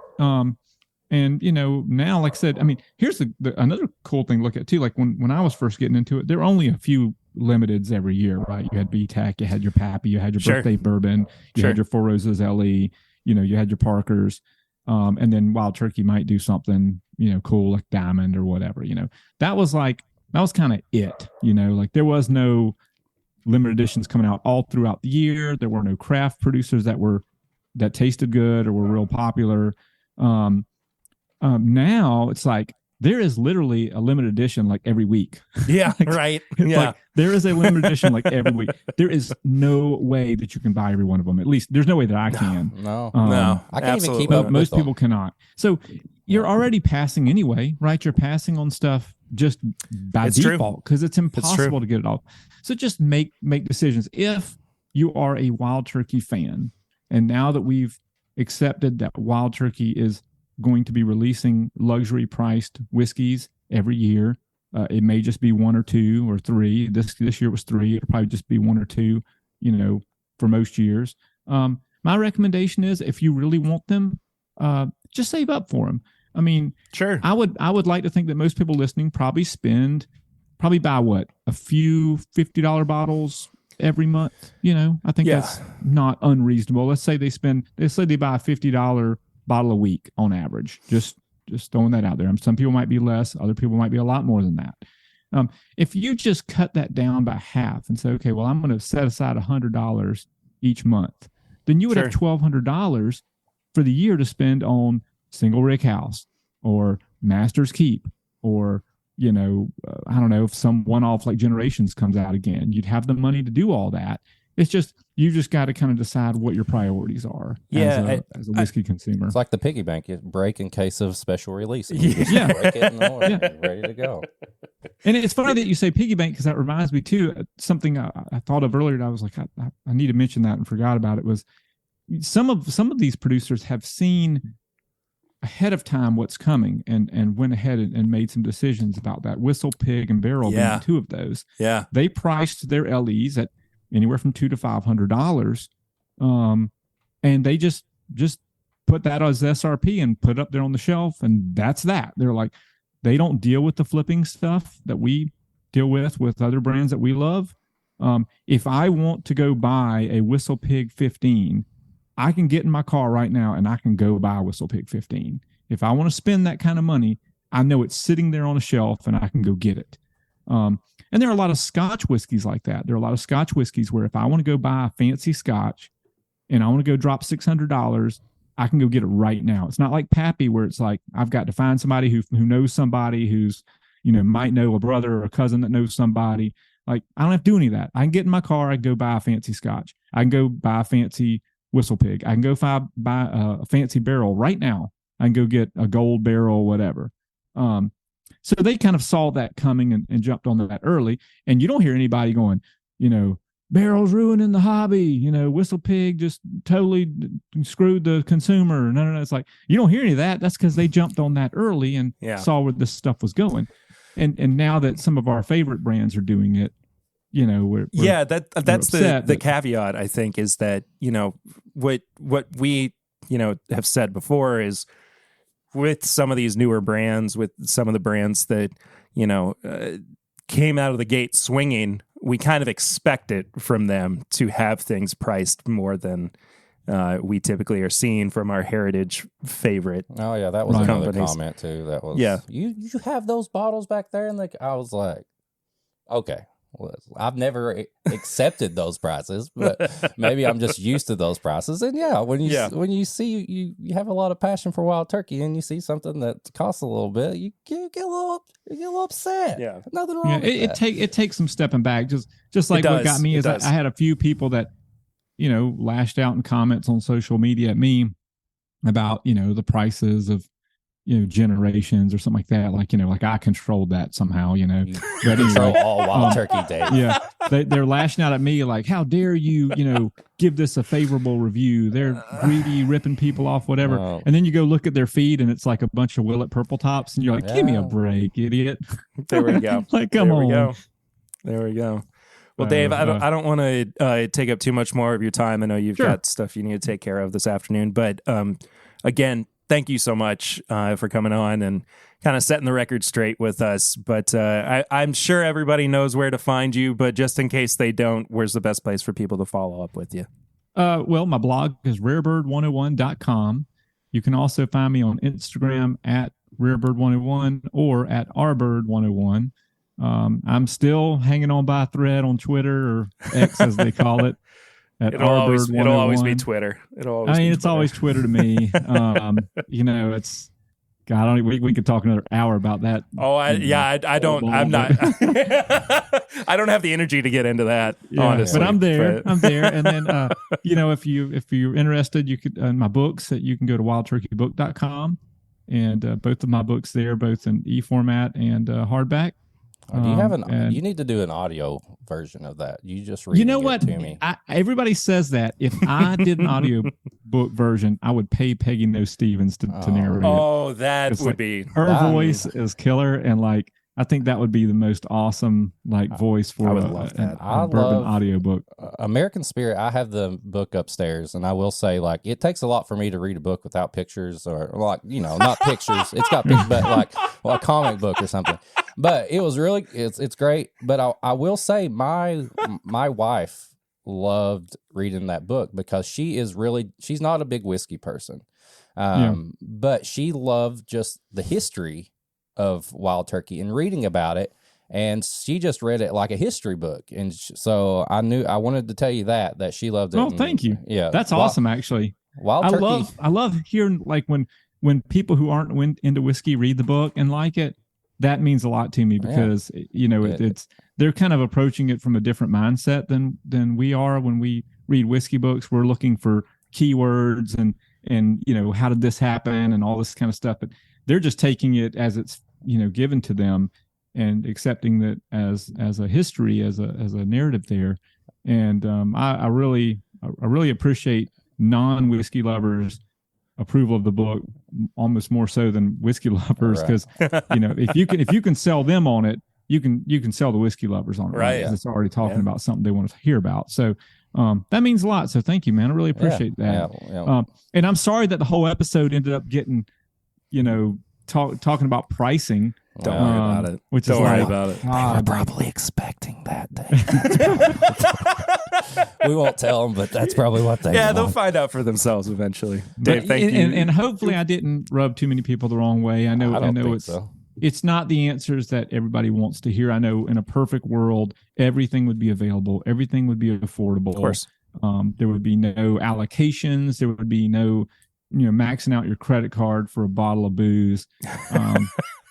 And now, like I said, I mean, here's another cool thing to look at too. Like, when I was first getting into it, there were only a few limiteds every year, right? You had BTAC, you had your Pappy, you had your birthday bourbon, you had your Four Roses LE, you had your Parkers, and then Wild Turkey might do something cool, like Diamond or whatever. That was kind of it. Like, there was no limited editions coming out all throughout the year. There were no craft producers that tasted good or were real popular. Now it's like, there is literally a limited edition like every week. Yeah, right. Yeah. Like, there is a limited edition like every week. There is no way that you can buy every one of them. At least there's no way that I can. No. I can't even keep up with most people cannot. So you're already passing anyway, right? You're passing on stuff just by default, because it's impossible to get it off. So just make decisions. If you are a Wild Turkey fan, and now that we've accepted that Wild Turkey is going to be releasing luxury priced whiskeys every year, it may just be one or two or three. This year was three. It'll probably just be one or two, for most years. My recommendation is, if you really want them, just save up for them. I mean, sure. I would like to think that most people listening probably buy a few $50 bottles every month. I think that's not unreasonable. Let's say they buy a $50 bottle a week on average. Just throwing that out there. Some people might be less, other people might be a lot more than that. If you just cut that down by half and say, okay, well, I'm going to set aside $100 each month, then you would have $1,200 for the year to spend on Single Rick House or Master's Keep or I don't know, if some one-off like Generations comes out again, you'd have the money to do all that. It's just, you just got to kind of decide what your priorities are as a whiskey consumer. It's like the piggy bank. You break in case of special release. You just break it and ready to go. And it's funny that you say piggy bank, because that reminds me too, something I thought of earlier, and I was like, I need to mention that and forgot about it, was some of these producers have seen ahead of time what's coming and went ahead and made some decisions about that. Whistle Pig and Barrel being two of those. Yeah. They priced their LEs at anywhere from $200 to $500. And they just put that as SRP and put it up there on the shelf. And that's that. They're like, they don't deal with the flipping stuff that we deal with other brands that we love. If I want to go buy a Whistle Pig 15, I can get in my car right now and I can go buy a Whistle Pig 15. If I want to spend that kind of money, I know it's sitting there on a shelf and I can go get it. And there are a lot of Scotch whiskeys like that. There are a lot of Scotch whiskeys where if I want to go buy a fancy Scotch and I want to go drop $600, I can go get it right now. It's not like Pappy where it's like, I've got to find somebody who knows somebody who's, might know a brother or a cousin that knows somebody. Like, I don't have to do any of that. I can get in my car. I can go buy a fancy Scotch. I can go buy a fancy Whistle Pig. I can go buy a fancy barrel right now. I can go get a gold barrel, whatever. So they kind of saw that coming and jumped on that early. And you don't hear anybody going, barrels ruining the hobby. Whistle Pig just totally screwed the consumer. No. It's like, you don't hear any of that. That's because they jumped on that early and saw where this stuff was going. And now that some of our favorite brands are doing it, that's the caveat, I think, is that, what we, have said before is with some of these newer brands, with some of the brands that, came out of the gate swinging, we kind of expect it from them to have things priced more than we typically are seeing from our heritage favorite. Oh yeah, that was another comment too. That was you have those bottles back there, and I was like, okay. Well, I've never accepted those prices, but maybe I'm just used to those prices. And when you see you have a lot of passion for wild turkey, and you see something that costs a little bit, you get a little upset. Yeah, nothing wrong. With that. It takes some stepping back. Just like what got me is I had a few people that lashed out in comments on social media at me about the prices of Generations or something like that. Like I controlled that somehow, You control all wild turkey days. Yeah. They're lashing out at me like, how dare you, give this a favorable review? They're greedy, ripping people off, whatever. Oh. And then you go look at their feed and it's like a bunch of Willet Purple Tops and you're like, give me a break, idiot. There we go. Like, come on. There we go. Well, Dave, I don't want to take up too much more of your time. I know you've got stuff you need to take care of this afternoon, but again, thank you so much for coming on and kind of setting the record straight with us. But I'm sure everybody knows where to find you, but just in case they don't, where's the best place for people to follow up with you? Well, my blog is RareBird101.com. You can also find me on Instagram at RareBird101 or at RBird101. I'm still hanging on by a thread on Twitter, or X as they call it. It'll always be Twitter. It's always Twitter to me. It's God. We could talk another hour about that. I don't. I'm not. I don't have the energy to get into that. Honestly, but I'm there. And then, if you're interested, you could in my books. You can go to wildturkeybook.com, and both of my books there, both in e-format and hardback. Do you have you need to do an audio version of that. You just read it to me. Everybody says that. If I did an audio book version, I would pay Peggy No Stevens to narrate it. Oh, that would be her voice is killer, and I think that would be the most awesome voice for a bourbon audiobook. American Spirit, I have the book upstairs, and I will say it takes a lot for me to read a book without pictures or not pictures. It's got pictures, but a comic book or something. But it was really it's great. But I will say my wife loved reading that book because she's not a big whiskey person. But she loved just the history of wild turkey and reading about it, and she just read it like a history book, and so I wanted to tell you that she loved it. Oh, thank you. Yeah, that's awesome. Actually, wild turkey. I love hearing when people who aren't into whiskey read the book and like it. that means a lot to me because it's they're kind of approaching it from a different mindset than we are when we read whiskey books. We're looking for keywords and how did this happen and all this kind of stuff, but they're just taking it as it's given to them and accepting that as a history, as a narrative there. And I really appreciate non-whiskey lovers' approval of the book almost more so than whiskey lovers, because if you can sell them on it, you can sell the whiskey lovers on it, right? Because it's already talking about something they want to hear about. So that means a lot. So thank you, man. I really appreciate that. And I'm sorry that the whole episode ended up getting talking about pricing. Don't worry about it. Which Don't is worry like, about it. They were probably expecting that day. We won't tell them, but that's probably what they want. They'll find out for themselves eventually. Dave, thank you. And hopefully I didn't rub too many people the wrong way. I know it's not the answers that everybody wants to hear. I know in a perfect world, everything would be available. Everything would be affordable. Of course. There would be no allocations. There would be no, maxing out your credit card for a bottle of booze.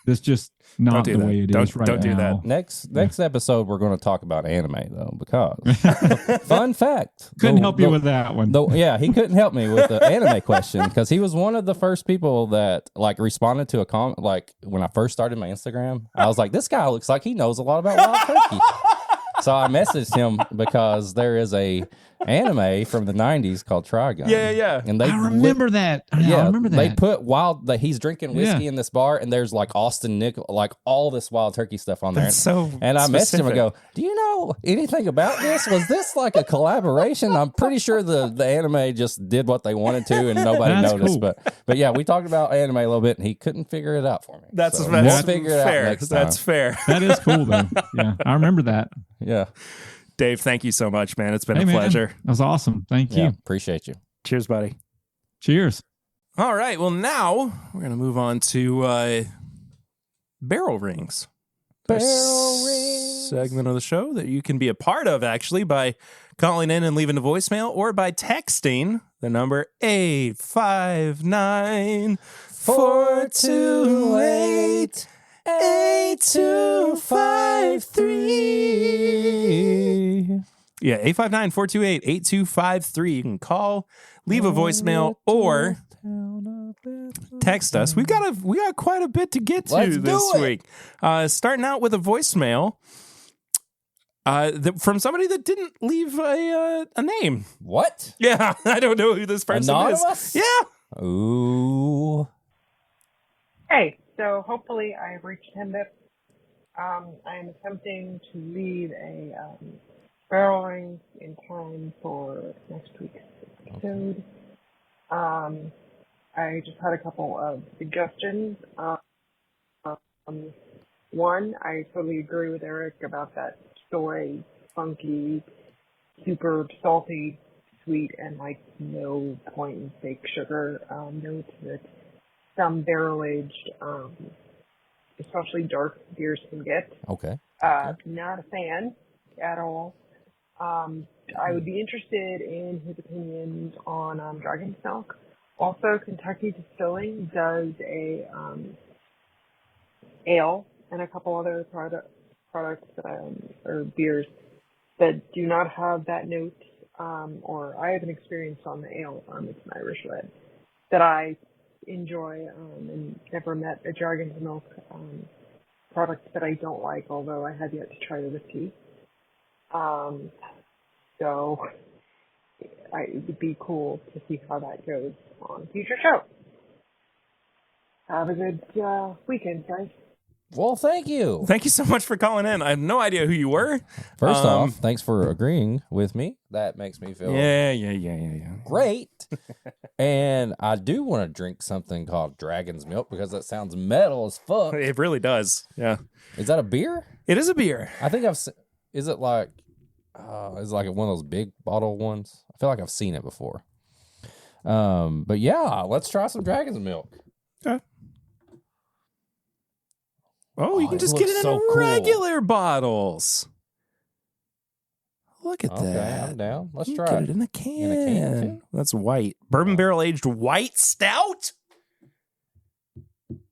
That's just not the way it is right now. Don't do that. Next episode, we're going to talk about anime, though, because fun fact. Couldn't help you with that one. He couldn't help me with the anime question because he was one of the first people that responded to a comment. Like when I first started my Instagram, I was like, this guy looks like he knows a lot about wild turkey. So I messaged him because there is a anime from the 90s called Trigun. Yeah. And I remember that. I remember that. They put he's drinking whiskey in this bar, and there's Austin Nickel, all this wild turkey stuff on there. That's so and I specific. messaged him and go, do you know anything about this? Was this like a collaboration? I'm pretty sure the anime just did what they wanted to and nobody noticed. Cool. But yeah, we talked about anime a little bit and he couldn't figure it out for me. That's we'll figure it fair. out next time. That's fair. That is cool though. Yeah, I remember that. Yeah. Dave, thank you so much, man. It's been a pleasure. That was awesome. Thank you. Appreciate you. Cheers, buddy. Cheers. All right. Well, now we're going to move on to barrel rings. Barrel rings. Segment of the show that you can be a part of, actually, by calling in and leaving a voicemail or by texting the number 859-428 8253. Yeah, 859-428-8253. You can call, leave a voicemail, or text us. We got quite a bit to get to this week. Starting out with a voicemail from somebody that didn't leave a name. What? Yeah, I don't know who this person Anonymous? is. Yeah. Ooh. Hey, so hopefully I have reached TIMBP. I am attempting to leave a barrel ring in time for next week's episode. I just had a couple of suggestions. One, I totally agree with Eric about that soy, funky, super salty, sweet, and no point in fake sugar notes that some barrel-aged, especially dark beers can get. Okay. Not a fan at all. I would be interested in his opinions on Dragon's Milk. Also, Kentucky Distilling does a ale and a couple other products or beers that do not have that note, or I have an experience on the ale. It's an Irish red that I enjoy, and never met a Dragon's Milk product that I don't like, although I have yet to try the whiskey. So it would be cool to see how that goes on a future show. Have a good weekend, guys. Well, thank you. Thank you so much for calling in. I have no idea who you were. First off, thanks for agreeing with me. That makes me feel great. And I do want to drink something called Dragon's Milk because that sounds metal as fuck. It really does. Yeah. Is that a beer? It is a beer. I think is it like one of those big bottle ones? I feel like I've seen it before. But yeah, let's try some Dragon's Milk. Okay. Oh, you can just get it in cool. regular bottles. Look at that. I'm down. Let's You try get it. it in a can. In a can, too? That's white. Bourbon barrel aged white stout?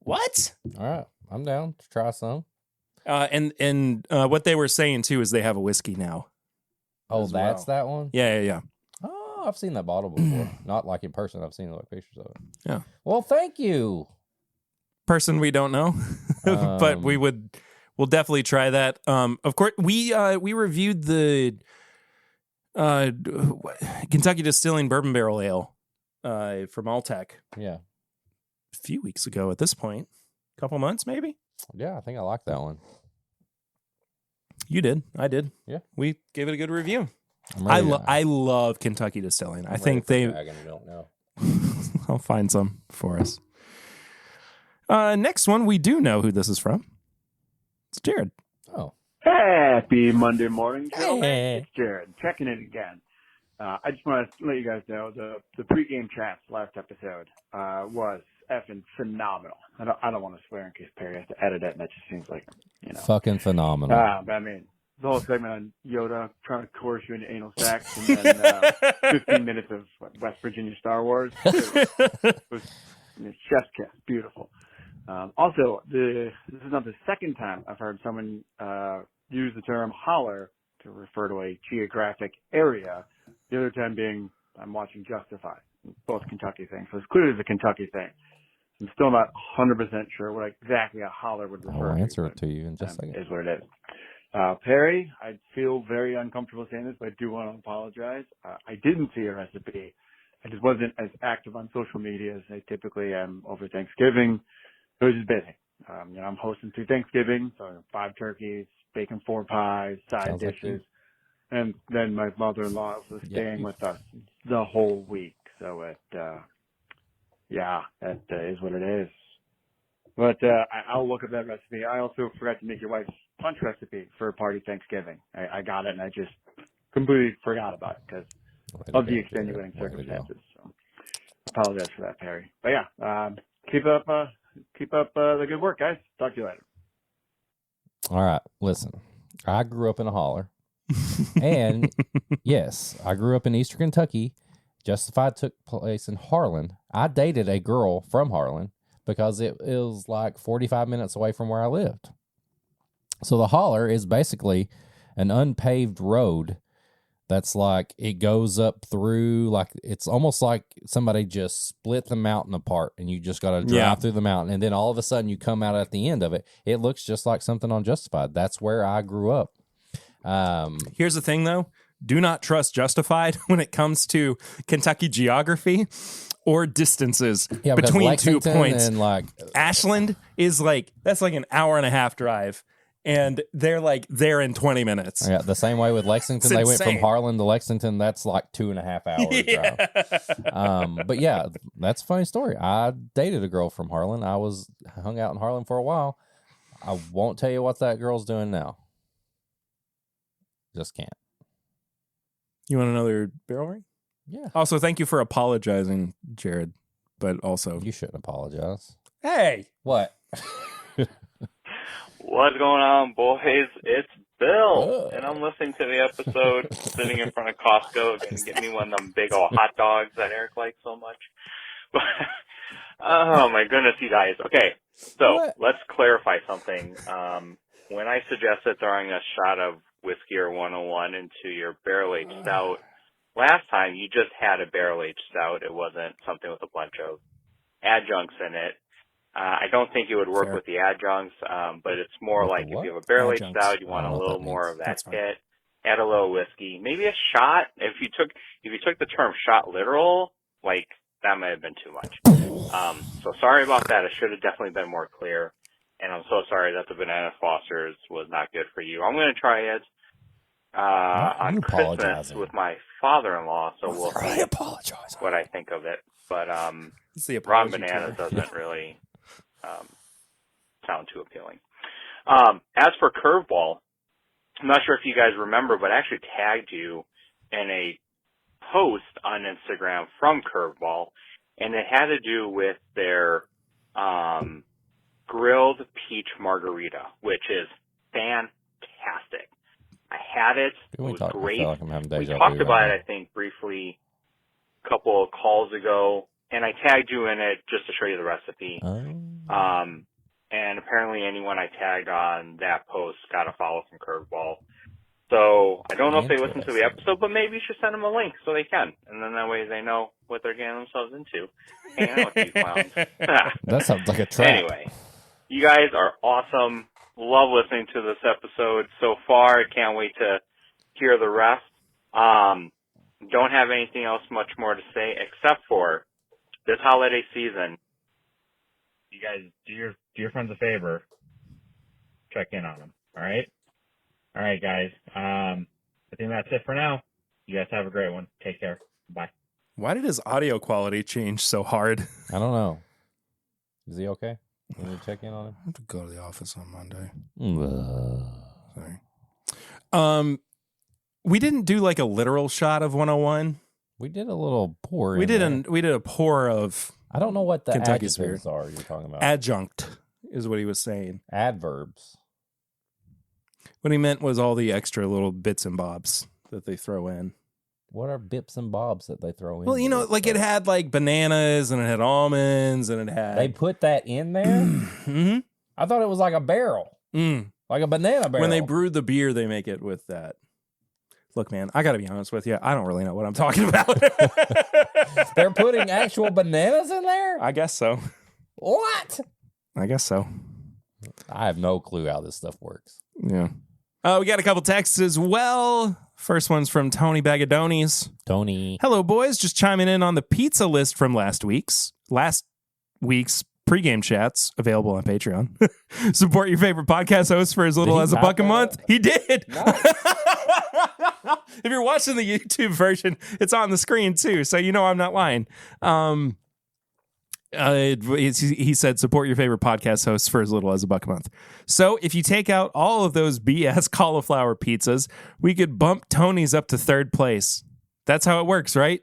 What? All right. I'm down to try some. And what they were saying too is they have a whiskey now. Oh, that's that one? Yeah. Oh, I've seen that bottle before. Not like in person. I've seen like pictures of it. Yeah. Well, thank you. Person we don't know, but we'll definitely try that. Of course, we reviewed the Kentucky Distilling Bourbon Barrel Ale from Alltech. Yeah. A few weeks ago at this point. A couple months maybe? Yeah, I think I like that one. You did. I did. Yeah. We gave it a good review. I love Kentucky Distilling. I think they... don't know. I'll find some for us. Next one, we do know who this is from. It's Jared. Oh. Happy Monday morning, gentlemen. Hey. It's Jared, checking in again. I just want to let you guys know the pregame chats last episode was effing phenomenal. I don't want to swear in case Perry has to edit it, and that just seems like, Fucking phenomenal. But I mean, the whole segment on Yoda trying to coerce you into anal sex, and then 15 minutes of West Virginia Star Wars. It was chef's kiss. Beautiful. Also, this is not the second time I've heard someone use the term holler to refer to a geographic area. The other time being, I'm watching Justified, both Kentucky things. So it's clearly a Kentucky thing. I'm still not 100% sure what exactly a holler would refer to. I'll answer it to you in just a second. Is what it is. Perry, I feel very uncomfortable saying this, but I do want to apologize. I didn't see a recipe. I just wasn't as active on social media as I typically am over Thanksgiving. It was just busy. I'm hosting 2 Thanksgivings, so 5 turkeys, baking 4 pies, side dishes. And then my mother-in-law was staying with us the whole week. So that is what it is. But I'll look up that recipe. I also forgot to make your wife's punch recipe for a party Thanksgiving. I got it, and I just completely forgot about it because of the extenuating circumstances. So apologize for that, Perry. But yeah, keep up the good work, guys. Talk to you later. All right, listen. I grew up in a holler. And yes, I grew up in Eastern Kentucky. Justified took place in Harlan. I dated a girl from Harlan because it was like 45 minutes away from where I lived. So the holler is basically an unpaved road that's like, it goes up through, like, it's almost like somebody just split the mountain apart and you just got to drive through the mountain. And then all of a sudden you come out at the end of it. It looks just like something on Justified. That's where I grew up. Here's the thing, though. Do not trust Justified when it comes to Kentucky geography or distances between Lexington 2 points. And like Ashland is that's like an hour and a half drive, and they're like there in 20 minutes. Yeah, the same way with Lexington. They went from Harlan to Lexington. That's like 2.5 hours drive. But yeah, that's a funny story. I dated a girl from Harlan. I hung out in Harlan for a while. I won't tell you what that girl's doing now. Just can't. You want another barrel ring? Yeah. Also, thank you for apologizing, Jared. But also, you shouldn't apologize. Hey, what? What's going on, boys? It's Bill, and I'm listening to the episode, sitting in front of Costco, going to get me one of them big old hot dogs that Eric likes so much. But, oh my goodness, you guys. Okay, so let's clarify something. When I suggested throwing a shot of whiskey or 101 into your barrel-aged stout, last time you just had a barrel-aged stout. It wasn't something with a bunch of adjuncts in it. I don't think it would work with the adjuncts, but it's more like if you have a barrel-aged stout, you want a little more of that hit. Add a little whiskey, maybe a shot. If you took the term shot literal, like that might have been too much. So sorry about that. I should have definitely been more clear. And I'm so sorry that the Banana Foster's was not good for you. I'm going to try it on Christmas with my father-in-law, so we'll see what I think of it. But raw banana doesn't really sound too appealing. As for Curveball, I'm not sure if you guys remember, but I actually tagged you in a post on Instagram from Curveball, and it had to do with their grilled peach margarita, which is fantastic. I had it. It was great. We talked about it, I think, briefly a couple of calls ago, and I tagged you in it just to show you the recipe. And and apparently anyone I tagged on that post got a follow from Curveball. So I don't know if they listen to the episode, but maybe you should send them a link so they can, and then that way they know what they're getting themselves into. Hanging out with these clowns. That sounds like a trap. Anyway, you guys are awesome. Love listening to this episode so far. I can't wait to hear the rest. Don't have anything else much more to say except for this holiday season. You guys do your friends a favor. Check in on them. All right. All right, guys. I think that's it for now. You guys have a great one. Take care. Bye. Why did his audio quality change so hard? I don't know. Is he okay? Can we check in on him? I have to go to the office on Monday. Sorry. We didn't do like a literal shot of 101. We did a little pour. We did a pour of. I don't know what the Kentucky adjectives are you're talking about. Adjunct is what he was saying. Adverbs. What he meant was all the extra little bits and bobs that they throw in. What are bips and bobs that they throw in? Well, like it had like bananas and it had almonds and it had. They put that in there? Mm-hmm. I thought it was like a barrel. Like a banana barrel. When they brewed the beer, they make it with that. Look, man, I got to be honest with you. I don't really know what I'm talking about. They're putting actual bananas in there? I guess so. What? I guess so. I have no clue how this stuff works. Yeah. We got a couple texts as well. First one's from Tony Bagadonis. Tony. Hello, boys. Just chiming in on the pizza list from last week's pregame chats available on Patreon. Support your favorite podcast host for as little as $1 a month. He did. Nice. If you're watching the YouTube version, it's on the screen too, so you know I'm not lying. He said, support your favorite podcast hosts for as little as $1 a month. So if you take out all of those BS cauliflower pizzas, we could bump Tony's up to third place. That's how it works, right?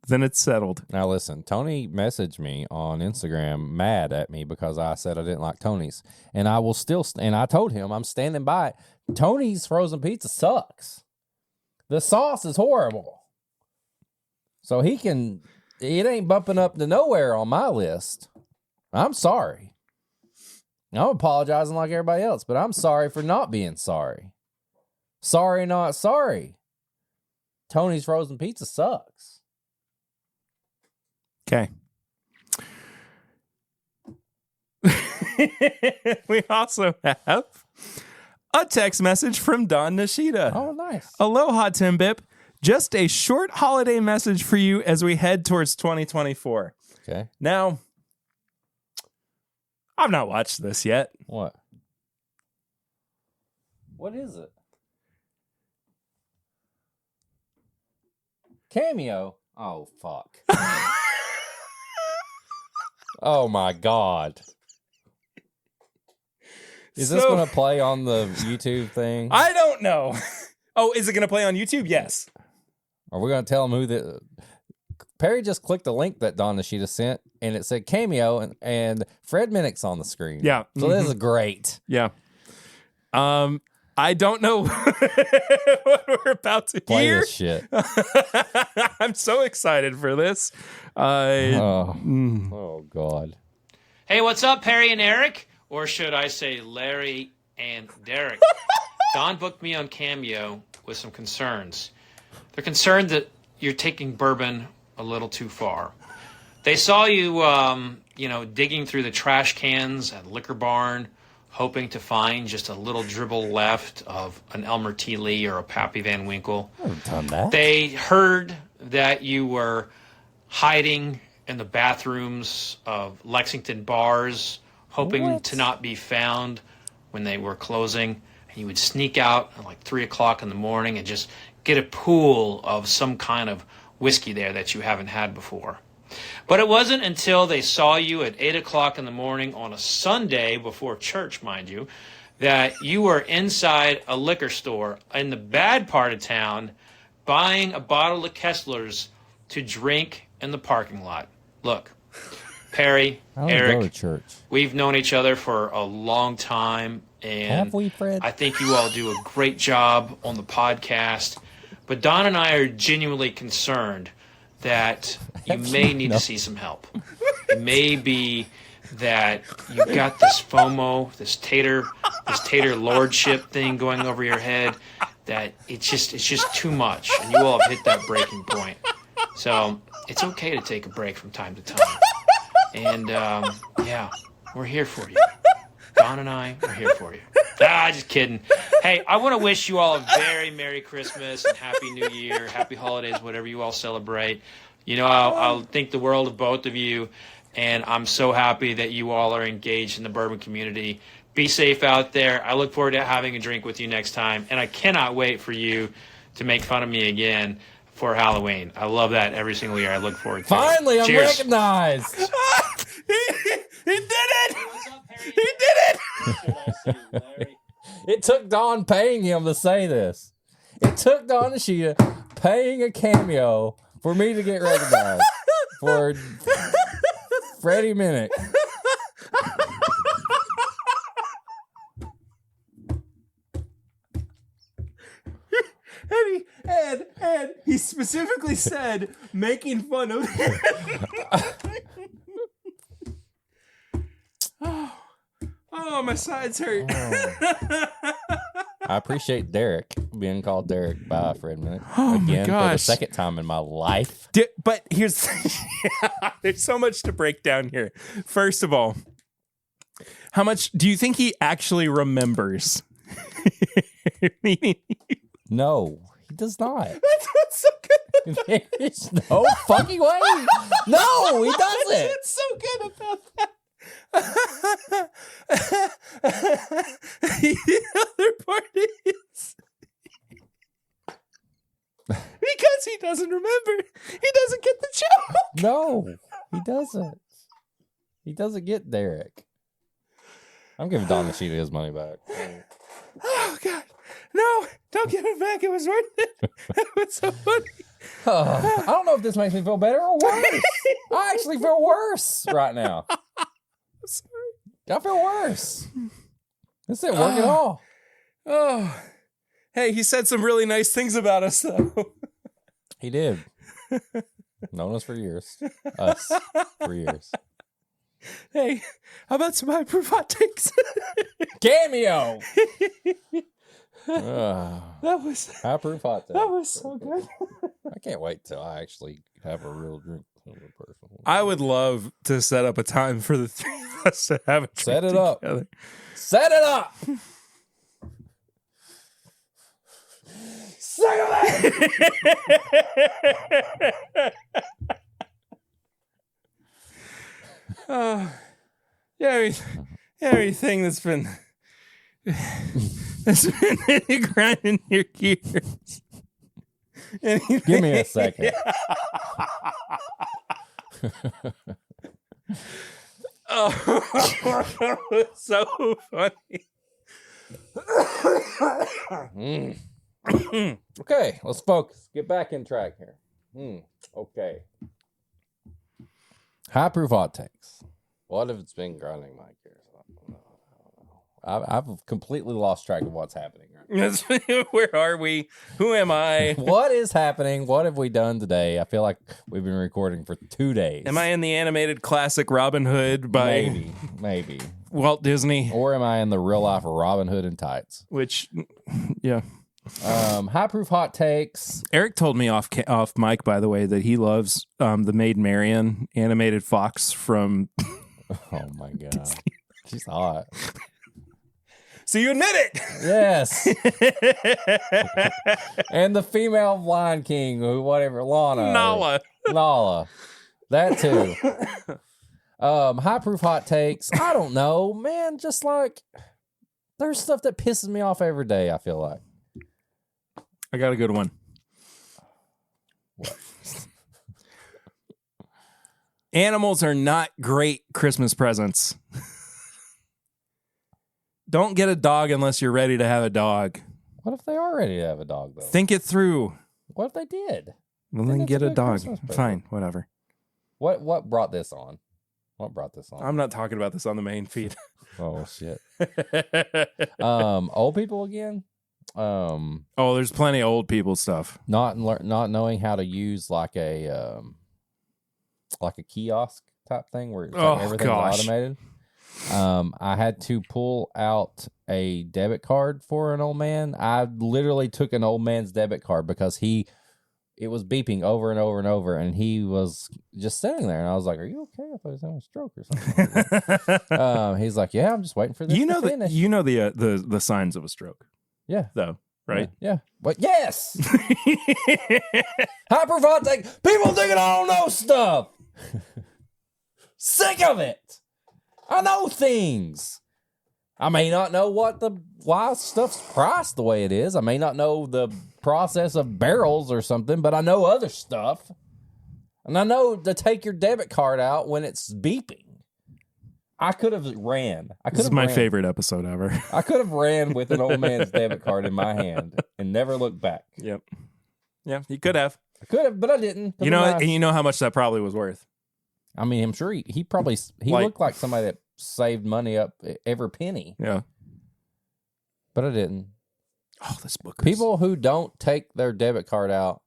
Then it's settled. Now listen, Tony messaged me on Instagram mad at me because I said I didn't like Tony's. And I will still, and I told him I'm standing by it. Tony's frozen pizza sucks. The sauce is horrible. So it ain't bumping up to nowhere on my list. I'm sorry. I'm apologizing like everybody else, but I'm sorry for not being sorry. Sorry, not sorry. Tony's frozen pizza sucks. Okay. We also have a text message from Don Nishida. Oh, nice. Aloha, TIMBP. Just a short holiday message for you as we head towards 2024. Okay. Now, I've not watched this yet. What? What is it? Cameo? Oh, fuck. Oh, my God. Is this going to play on the YouTube thing? I don't know. Oh, is it going to play on YouTube? Yes. Are we going to tell them who the... Perry just clicked the link that Don Nishida sent, and it said Cameo, and Fred Minnick's on the screen. Yeah. So this is great. Yeah. I don't know what we're about to Play hear. this shit. I'm so excited for this. Oh, God. Hey, what's up, Perry and Eric? Or should I say Larry and Derek? Don booked me on Cameo with some concerns. They're concerned that you're taking bourbon a little too far. They saw you, digging through the trash cans at Liquor Barn, hoping to find just a little dribble left of an Elmer T. Lee or a Pappy Van Winkle. I haven't done that. They heard that you were hiding in the bathrooms of Lexington bars, hoping to not be found when they were closing. And you would sneak out at like 3 o'clock in the morning and just get a pool of some kind of whiskey there that you haven't had before. But it wasn't until they saw you at 8 o'clock in the morning on a Sunday before church, mind you, that you were inside a liquor store in the bad part of town buying a bottle of Kessler's to drink in the parking lot. Look, Perry, Eric, go to church. We've known each other for a long time, and have we, Fred? I think you all do a great job on the podcast. But Don and I are genuinely concerned that you may need to see some help. It may be that you've got this FOMO, this tater lordship thing going over your head, that it's just too much, and you all have hit that breaking point. So it's okay to take a break from time to time. And yeah, we're here for you. Don and I are here for you. Just kidding. Hey, I want to wish you all a very Merry Christmas and Happy New Year, Happy Holidays, whatever you all celebrate. You know, I'll think the world of both of you, and I'm so happy that you all are engaged in the bourbon community. Be safe out there. I look forward to having a drink with you next time, and I cannot wait for you to make fun of me again for Halloween. I love that every single year. I look forward to Finally, it. I'm Cheers. recognized. He did it! He did it! It took Don paying him to say this. It took Don Nishida paying a cameo for me to get recognized for Freddie Minnick. And he specifically said making fun of him. Oh, my sides hurt. I appreciate Derek being called Derek by Fred Minnick my for the gosh. second time in my life. But here's there's so much to break down here. First of all, how much do you think he actually remembers? No, he does not. That's what's so good. There's no fucking way. No, he doesn't. That's so good about that. The other part is because he doesn't remember, he doesn't get the joke. No, he doesn't. He doesn't get Derek. I'm giving Don Nishida his money back. Oh God, no! Don't give it back. It was worth it. It was so funny. I don't know if this makes me feel better or worse. I actually feel worse right now. I'm sorry. I feel worse. This didn't work at all. Oh, hey, he said some really nice things about us, though. He did. Known us for years. Us for years. Hey, how about some high-proof hot takes? Cameo. That was High-proof hot take. that was so good. I can't wait till I actually have a real drink with a person. I would love to set up a time for the three of us to have a drink Set it up. together. Set it up. Everything that's been grinding your gears. Give me a second. Oh, it's so funny. Okay, let's focus. Get back in track here. Okay. High proof hot takes. What if it's been grinding my gears? I don't know. I've completely lost track of what's happening right now. Where are we? Who am I? What is happening? What have we done today? I feel like we've been recording for 2 days. Am I in the animated classic Robin Hood by Maybe. Walt Disney? Or am I in the real life Robin Hood in tights? Which, yeah. High proof hot takes. Eric told me off mic, by the way, that he loves the Maid Marian animated fox from. Oh my god, she's hot. So you admit it? Yes. And the female Lion King, or whatever, Nala. That too. High proof hot takes. I don't know, man. Just like there's stuff that pisses me off every day, I feel like. I got a good one. What? Animals are not great Christmas presents. Don't get a dog unless you're ready to have a dog. What if they are ready to have a dog, though? Think it through. What if they did? Well, then get a dog. Christmas present. Fine, whatever. What brought this on? What brought this on? I'm not talking about this on the main feed. Oh shit. Old people again. Oh, there's plenty of old people stuff. Not knowing how to use like a kiosk type thing where it's like Oh, everything's gosh. automated. I had to pull out a debit card for an old man. I literally took an old man's debit card because it was beeping over and over and over, and he was just sitting there. And I was like, "Are you okay? I thought he was having a stroke or something." He's like, "Yeah, I'm just waiting for this to finish." the signs of a stroke, Yeah. though, right? Yeah. But yes, hypervoltaic. People thinking I don't know stuff. Sick of it. I know things. I may not know why stuff's priced the way it is. I may not know the process of barrels or something, but I know other stuff. And I know to take your debit card out when it's beeping. I could have ran. This is my favorite episode ever. I could have ran with an old man's debit card in my hand and never looked back. Yep. Yeah, you could have. I could have, but I didn't. You know, and you know how much that probably was worth. I mean, I'm sure he probably looked like somebody that saved money up every penny. Yeah. But I didn't. Oh, this book. People who don't take their debit card out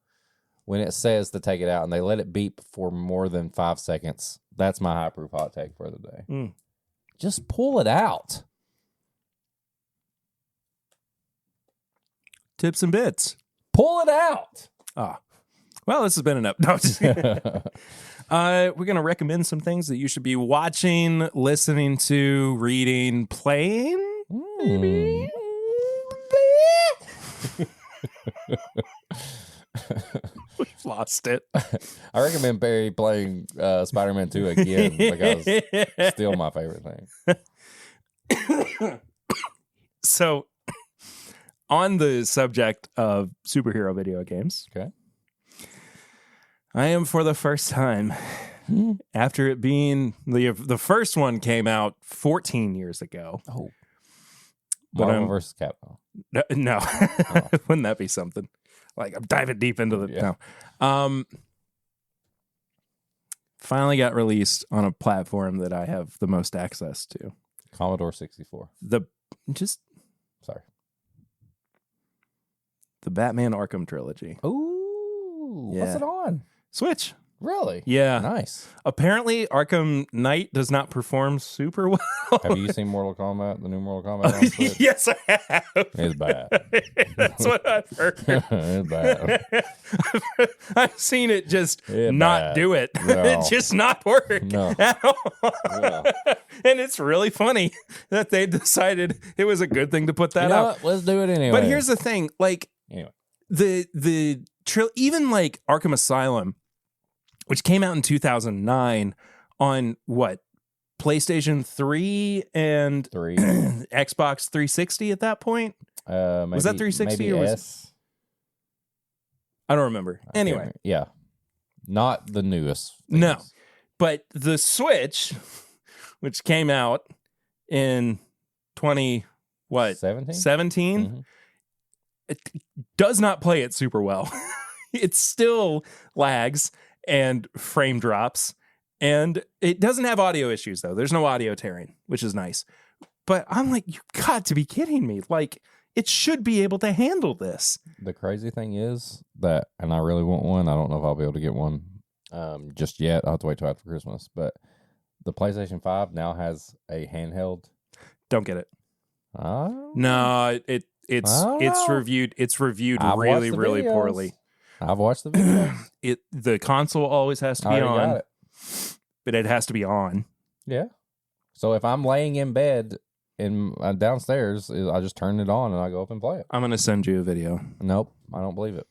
when it says to take it out and they let it beep for more than 5 seconds. That's my high proof hot take for the day. Mm. Just pull it out. Tips and bits. Pull it out. Ah. Well, this has been enough. No, just we're going to recommend some things that you should be watching, listening to, reading, playing, maybe. We've lost it. I recommend Barry playing Spider-Man 2 again because it's still my favorite thing. So, on the subject of superhero video games, okay, I am for the first time, after it being the first one came out 14 years ago. Oh, But Marvel versus Capcom. No, Oh. Wouldn't that be something? Like I'm diving deep into the Yeah. no. Finally got released on a platform that I have the most access to. Commodore 64. Sorry. The Batman Arkham trilogy. Ooh, Yeah. what's it on? Switch. Really? Yeah. Nice. Apparently, Arkham Knight does not perform super well. Have you seen Mortal Kombat, the new Mortal Kombat on Switch? Yes, I have. It's bad. That's what I've heard. It's bad. I've seen it just It's not bad. do it. No. It just not work No. at all. No. And it's really funny that they decided it was a good thing to put that You know out. what? Let's do it anyway. But here's the thing, like Anyway. even like Arkham Asylum, which came out in 2009 on what? PlayStation 3 and 3. Xbox 360 at that point? Maybe, Was that 360 maybe or was S? I don't remember. I can't Anyway, remember. Yeah. Not the newest. No. things. but the Switch, which came out in 17? 17, Mhm. it does not play it super well. It still lags and frame drops, and it doesn't have audio issues though. There's no audio tearing, which is nice. But I'm like, you got to be kidding me. Like, it should be able to handle this. The crazy thing is that, and I really want one. I don't know if I'll be able to get one just yet. I'll have to wait till after Christmas. But the PlayStation 5 now has a handheld. Don't get it. Oh, No, it's know. reviewed. It's reviewed I've watched really, the really videos. poorly. I've watched the video. The console always has to I be already got on, it. but it has to be on. Yeah. So if I'm laying in bed in downstairs, I just turn it on and I go up and play it. I'm gonna send you a video. Nope, I don't believe it.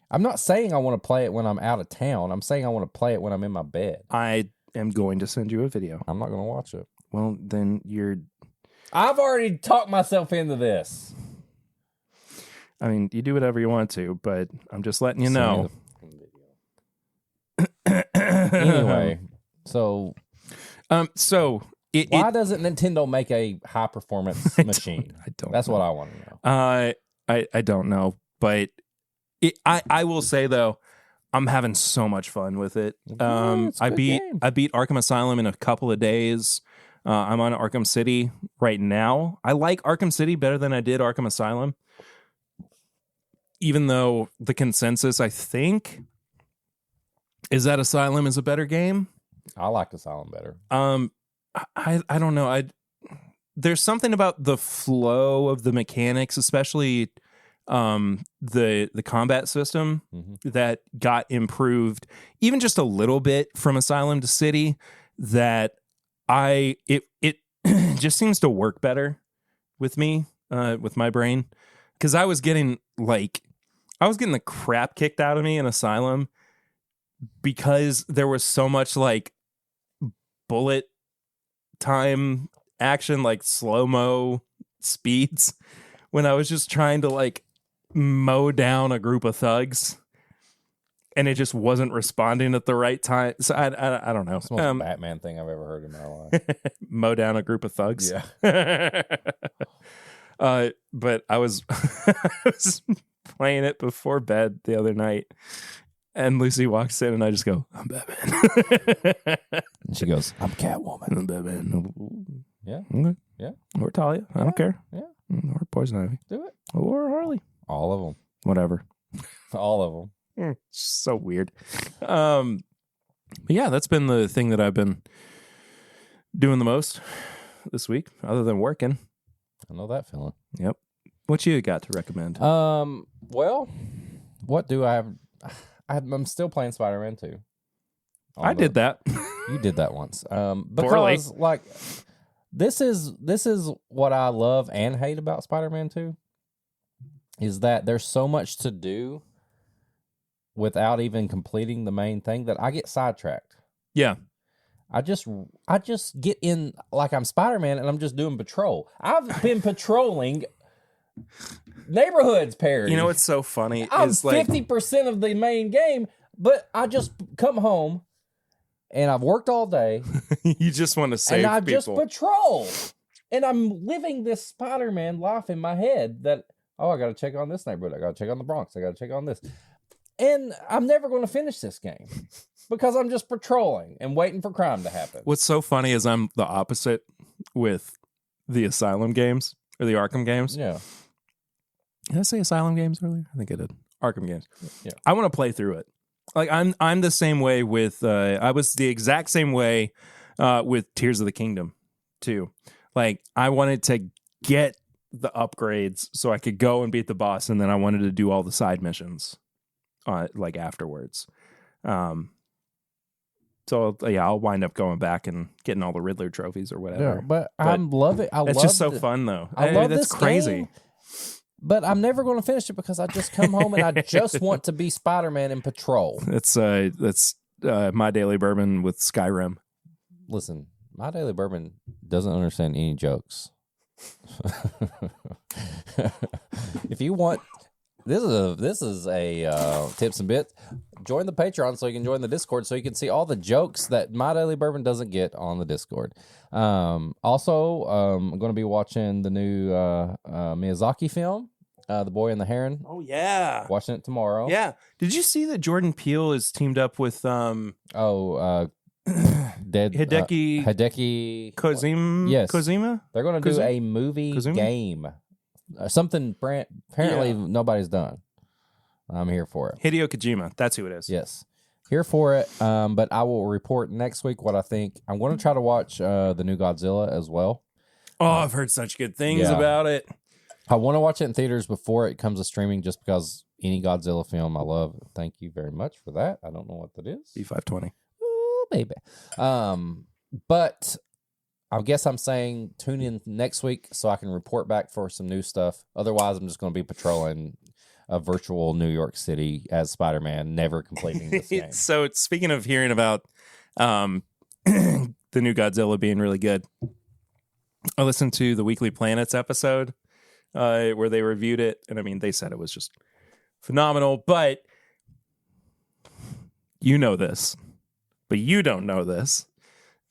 I'm not saying I want to play it when I'm out of town. I'm saying I want to play it when I'm in my bed. I am going to send you a video. I'm not going to watch it. Well, then you're. I've already talked myself into this. I mean, you do whatever you want to, but I'm just letting you know. Anyway, so so why doesn't Nintendo make a high performance machine? I don't. That's know. what I want to know. I don't know, but I will say though, I'm having so much fun with it. It's a good game. I beat Arkham Asylum in a couple of days. I'm on Arkham City right now. I like Arkham City better than I did Arkham Asylum, even though the consensus I think is that Asylum is a better game. I like Asylum better. I don't know. There's something about the flow of the mechanics, especially the combat system that got improved even just a little bit from Asylum to City, that it just seems to work better with me, with my brain, because I was getting the crap kicked out of me in Asylum because there was so much like bullet time action, like slow-mo speeds, when I was just trying to like mow down a group of thugs and it just wasn't responding at the right time. So I don't know. It's the most Batman thing I've ever heard in my life. Mow down a group of thugs. Yeah. But I was I was playing it before bed the other night, and Lucy walks in and I just go, I'm Batman. And she goes, I'm Catwoman. I'm Batman. Yeah. Okay. Yeah. Or Talia. I don't care. Yeah. Or Poison Ivy. Do it. Or Harley. All of them. Whatever. All of them. So weird. But yeah, that's been the thing that I've been doing the most this week, other than working. I know that feeling. Yep. What you got to recommend? Well, what do I have? I'm still playing Spider-Man 2. I did that. You did that once. Poorly. Because like this is what I love and hate about Spider-Man 2 is that there's so much to do without even completing the main thing that I get sidetracked. Yeah. I just get in like I'm Spider-Man and I'm just doing patrol. I've been patrolling neighborhoods, Perry. You know what's so funny? I'm is like 50% of the main game, but I just come home and I've worked all day. You just want to save and I people. just patrol. And I'm living this Spider-Man life in my head that, oh, I got to check on this neighborhood. I got to check on the Bronx. I got to check on this. And I'm never going to finish this game because I'm just patrolling and waiting for crime to happen. What's so funny is I'm the opposite with the Asylum games or the Arkham games. Yeah. Did I say Asylum games earlier? I think I did. Arkham games. Yeah. I want to play through it. Like I'm the same way with I was the exact same way with Tears of the Kingdom too. Like I wanted to get the upgrades so I could go and beat the boss, and then I wanted to do all the side missions like afterwards. So yeah, I'll wind up going back and getting all the Riddler trophies or whatever. Yeah, but I love it. It's just so fun though. I love that's this crazy. game, but I'm never going to finish it because I just come home and I just want to be Spider-Man and patrol. That's My Daily Bourbon with Skyrim. Listen, My Daily Bourbon doesn't understand any jokes. If you want, this is a tips and bits. Join the Patreon so you can join the Discord so you can see all the jokes that My Daily Bourbon doesn't get on the Discord. Also, I'm going to be watching the new Miyazaki film, The Boy and the Heron. Oh yeah, watching it tomorrow. Yeah, did you see that Jordan Peele is teamed up with Hideki Kojima? Yes, Kojima. They're going to do a movie game. Something apparently nobody's done. I'm here for it. Hideo Kojima. That's who it is. Yes. Here for it. But I will report next week what I think. I'm going to try to watch the new Godzilla as well. Oh, I've heard such good things about it. I want to watch it in theaters before it comes to streaming just because any Godzilla film I love. Thank you very much for that. I don't know what that is. B520. Ooh, baby. But I guess I'm saying tune in next week so I can report back for some new stuff. Otherwise, I'm just going to be patrolling a virtual New York City as Spider-Man, never completing this game. So speaking of hearing about the new Godzilla being really good, I listened to the Weekly Planets episode where they reviewed it. And I mean, they said it was just phenomenal, but you know this, but you don't know this,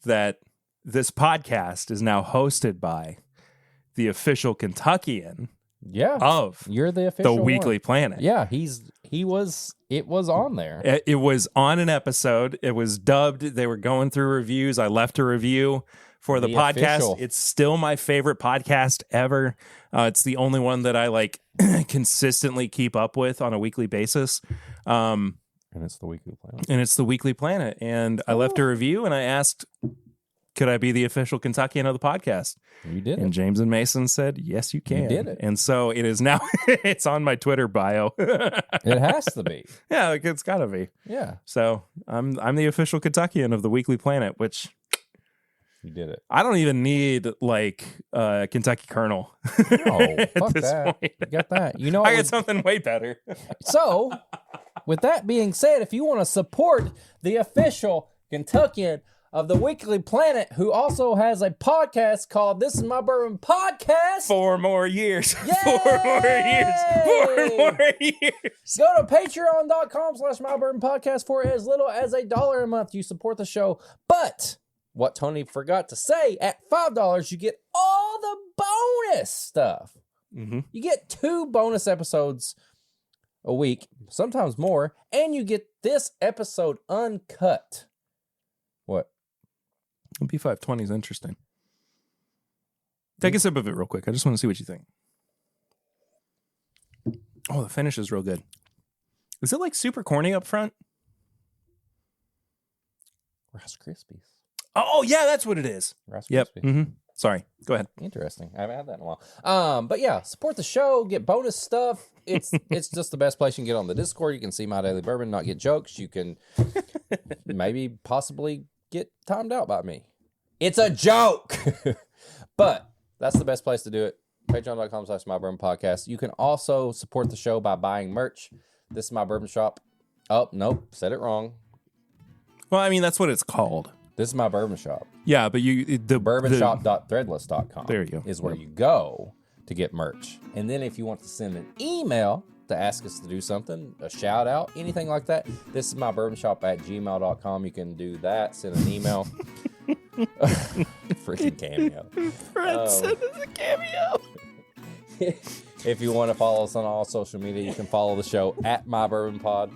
that this podcast is now hosted by the official Kentuckian of you're the official Weekly Planet. Yeah, it was on there. It was on an episode. It was dubbed. They were going through reviews. I left a review for the podcast. Official. It's still my favorite podcast ever. It's the only one that I like consistently keep up with on a weekly basis. Are And it's the Weekly Planet. And it's the Weekly Planet. And I left a review and I asked, could I be the official Kentuckian of the podcast? You did And it. James and Mason said, yes, you can. You did it. And so it is now, it's on my Twitter bio. It has to be. Yeah, like, it's got to be. Yeah. So I'm the official Kentuckian of the Weekly Planet, which You did it. I don't even need like Kentucky Colonel. Oh, at fuck this that. point. You got that. You know, I got something way better. so with that being said, if you want to support the official Kentuckian of the Weekly Planet, who also has a podcast called This Is My Bourbon Podcast. 4 more years. Yay! 4 more years. 4 more years. Go to patreon.com/mybourbonpodcast for as little as $1 a month. You support the show. But what Tony forgot to say, at $5, you get all the bonus stuff. Mm-hmm. You get 2 bonus episodes a week, sometimes more, and you get this episode uncut. What? B520 is interesting. Take a sip of it real quick. I just want to see what you think. Oh, the finish is real good. Is it like super corny up front? Rice Krispies. Oh, yeah, that's what it is. Rice Yep. Krispies. Mm-hmm. Sorry. Go ahead. Interesting. I haven't had that in a while. But yeah, support the show, get bonus stuff. It's just the best place you can get on the Discord. You can see My Daily Bourbon, not get jokes. You can maybe possibly get timed out by me. It's a joke. But that's the best place to do it. Patreon.com/mybourbonpodcast. You can also support the show by buying merch. This is my bourbon shop. Oh, nope. Said it wrong. Well, I mean, that's what it's called. This is my bourbon shop. Yeah, but the Bourbonshop.threadless.com There you go. is where you go to get merch. And then if you want to send an email to ask us to do something, a shout out, anything like that, this is my bourbon shop at gmail.com. You can do that. Send an email. Freaking cameo. Fred sent us a cameo. If you want to follow us on all social media, you can follow the show at My Bourbon Pod.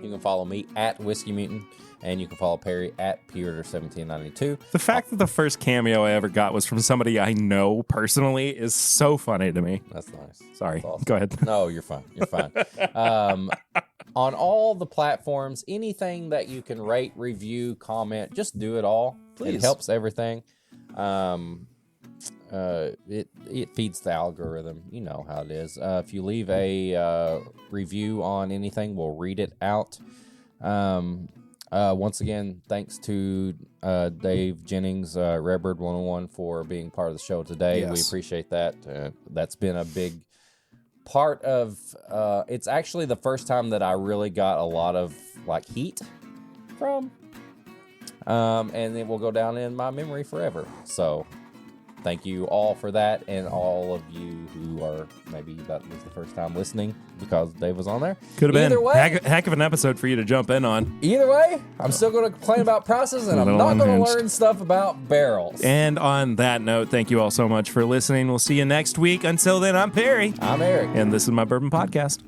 You can follow me at Whiskey Mutant. And you can follow Perry at Peter1792. The fact that the first cameo I ever got was from somebody I know personally is so funny to me. That's nice. Sorry. That's awesome. Go ahead. No, you're fine. You're fine. On all the platforms, anything that you can rate, review, comment, just do it all. Please. It helps everything. It feeds the algorithm. You know how it is. If you leave a review on anything, we'll read it out. Once again, thanks to Dave Jennings, RareBird101, for being part of the show today. Yes. We appreciate that. That's been a big part of. It's actually the first time that I really got a lot of like heat from, and it will go down in my memory forever. So, thank you all for that, and all of you who are maybe that was the first time listening because Dave was on there. Could have been. Either way, Heck of an episode for you to jump in on. Either way, I'm still going to complain about prices, and I'm Little not going to unhinged. learn stuff about barrels. And on that note, thank you all so much for listening. We'll see you next week. Until then, I'm Perry. I'm Eric. And this is My Bourbon Podcast.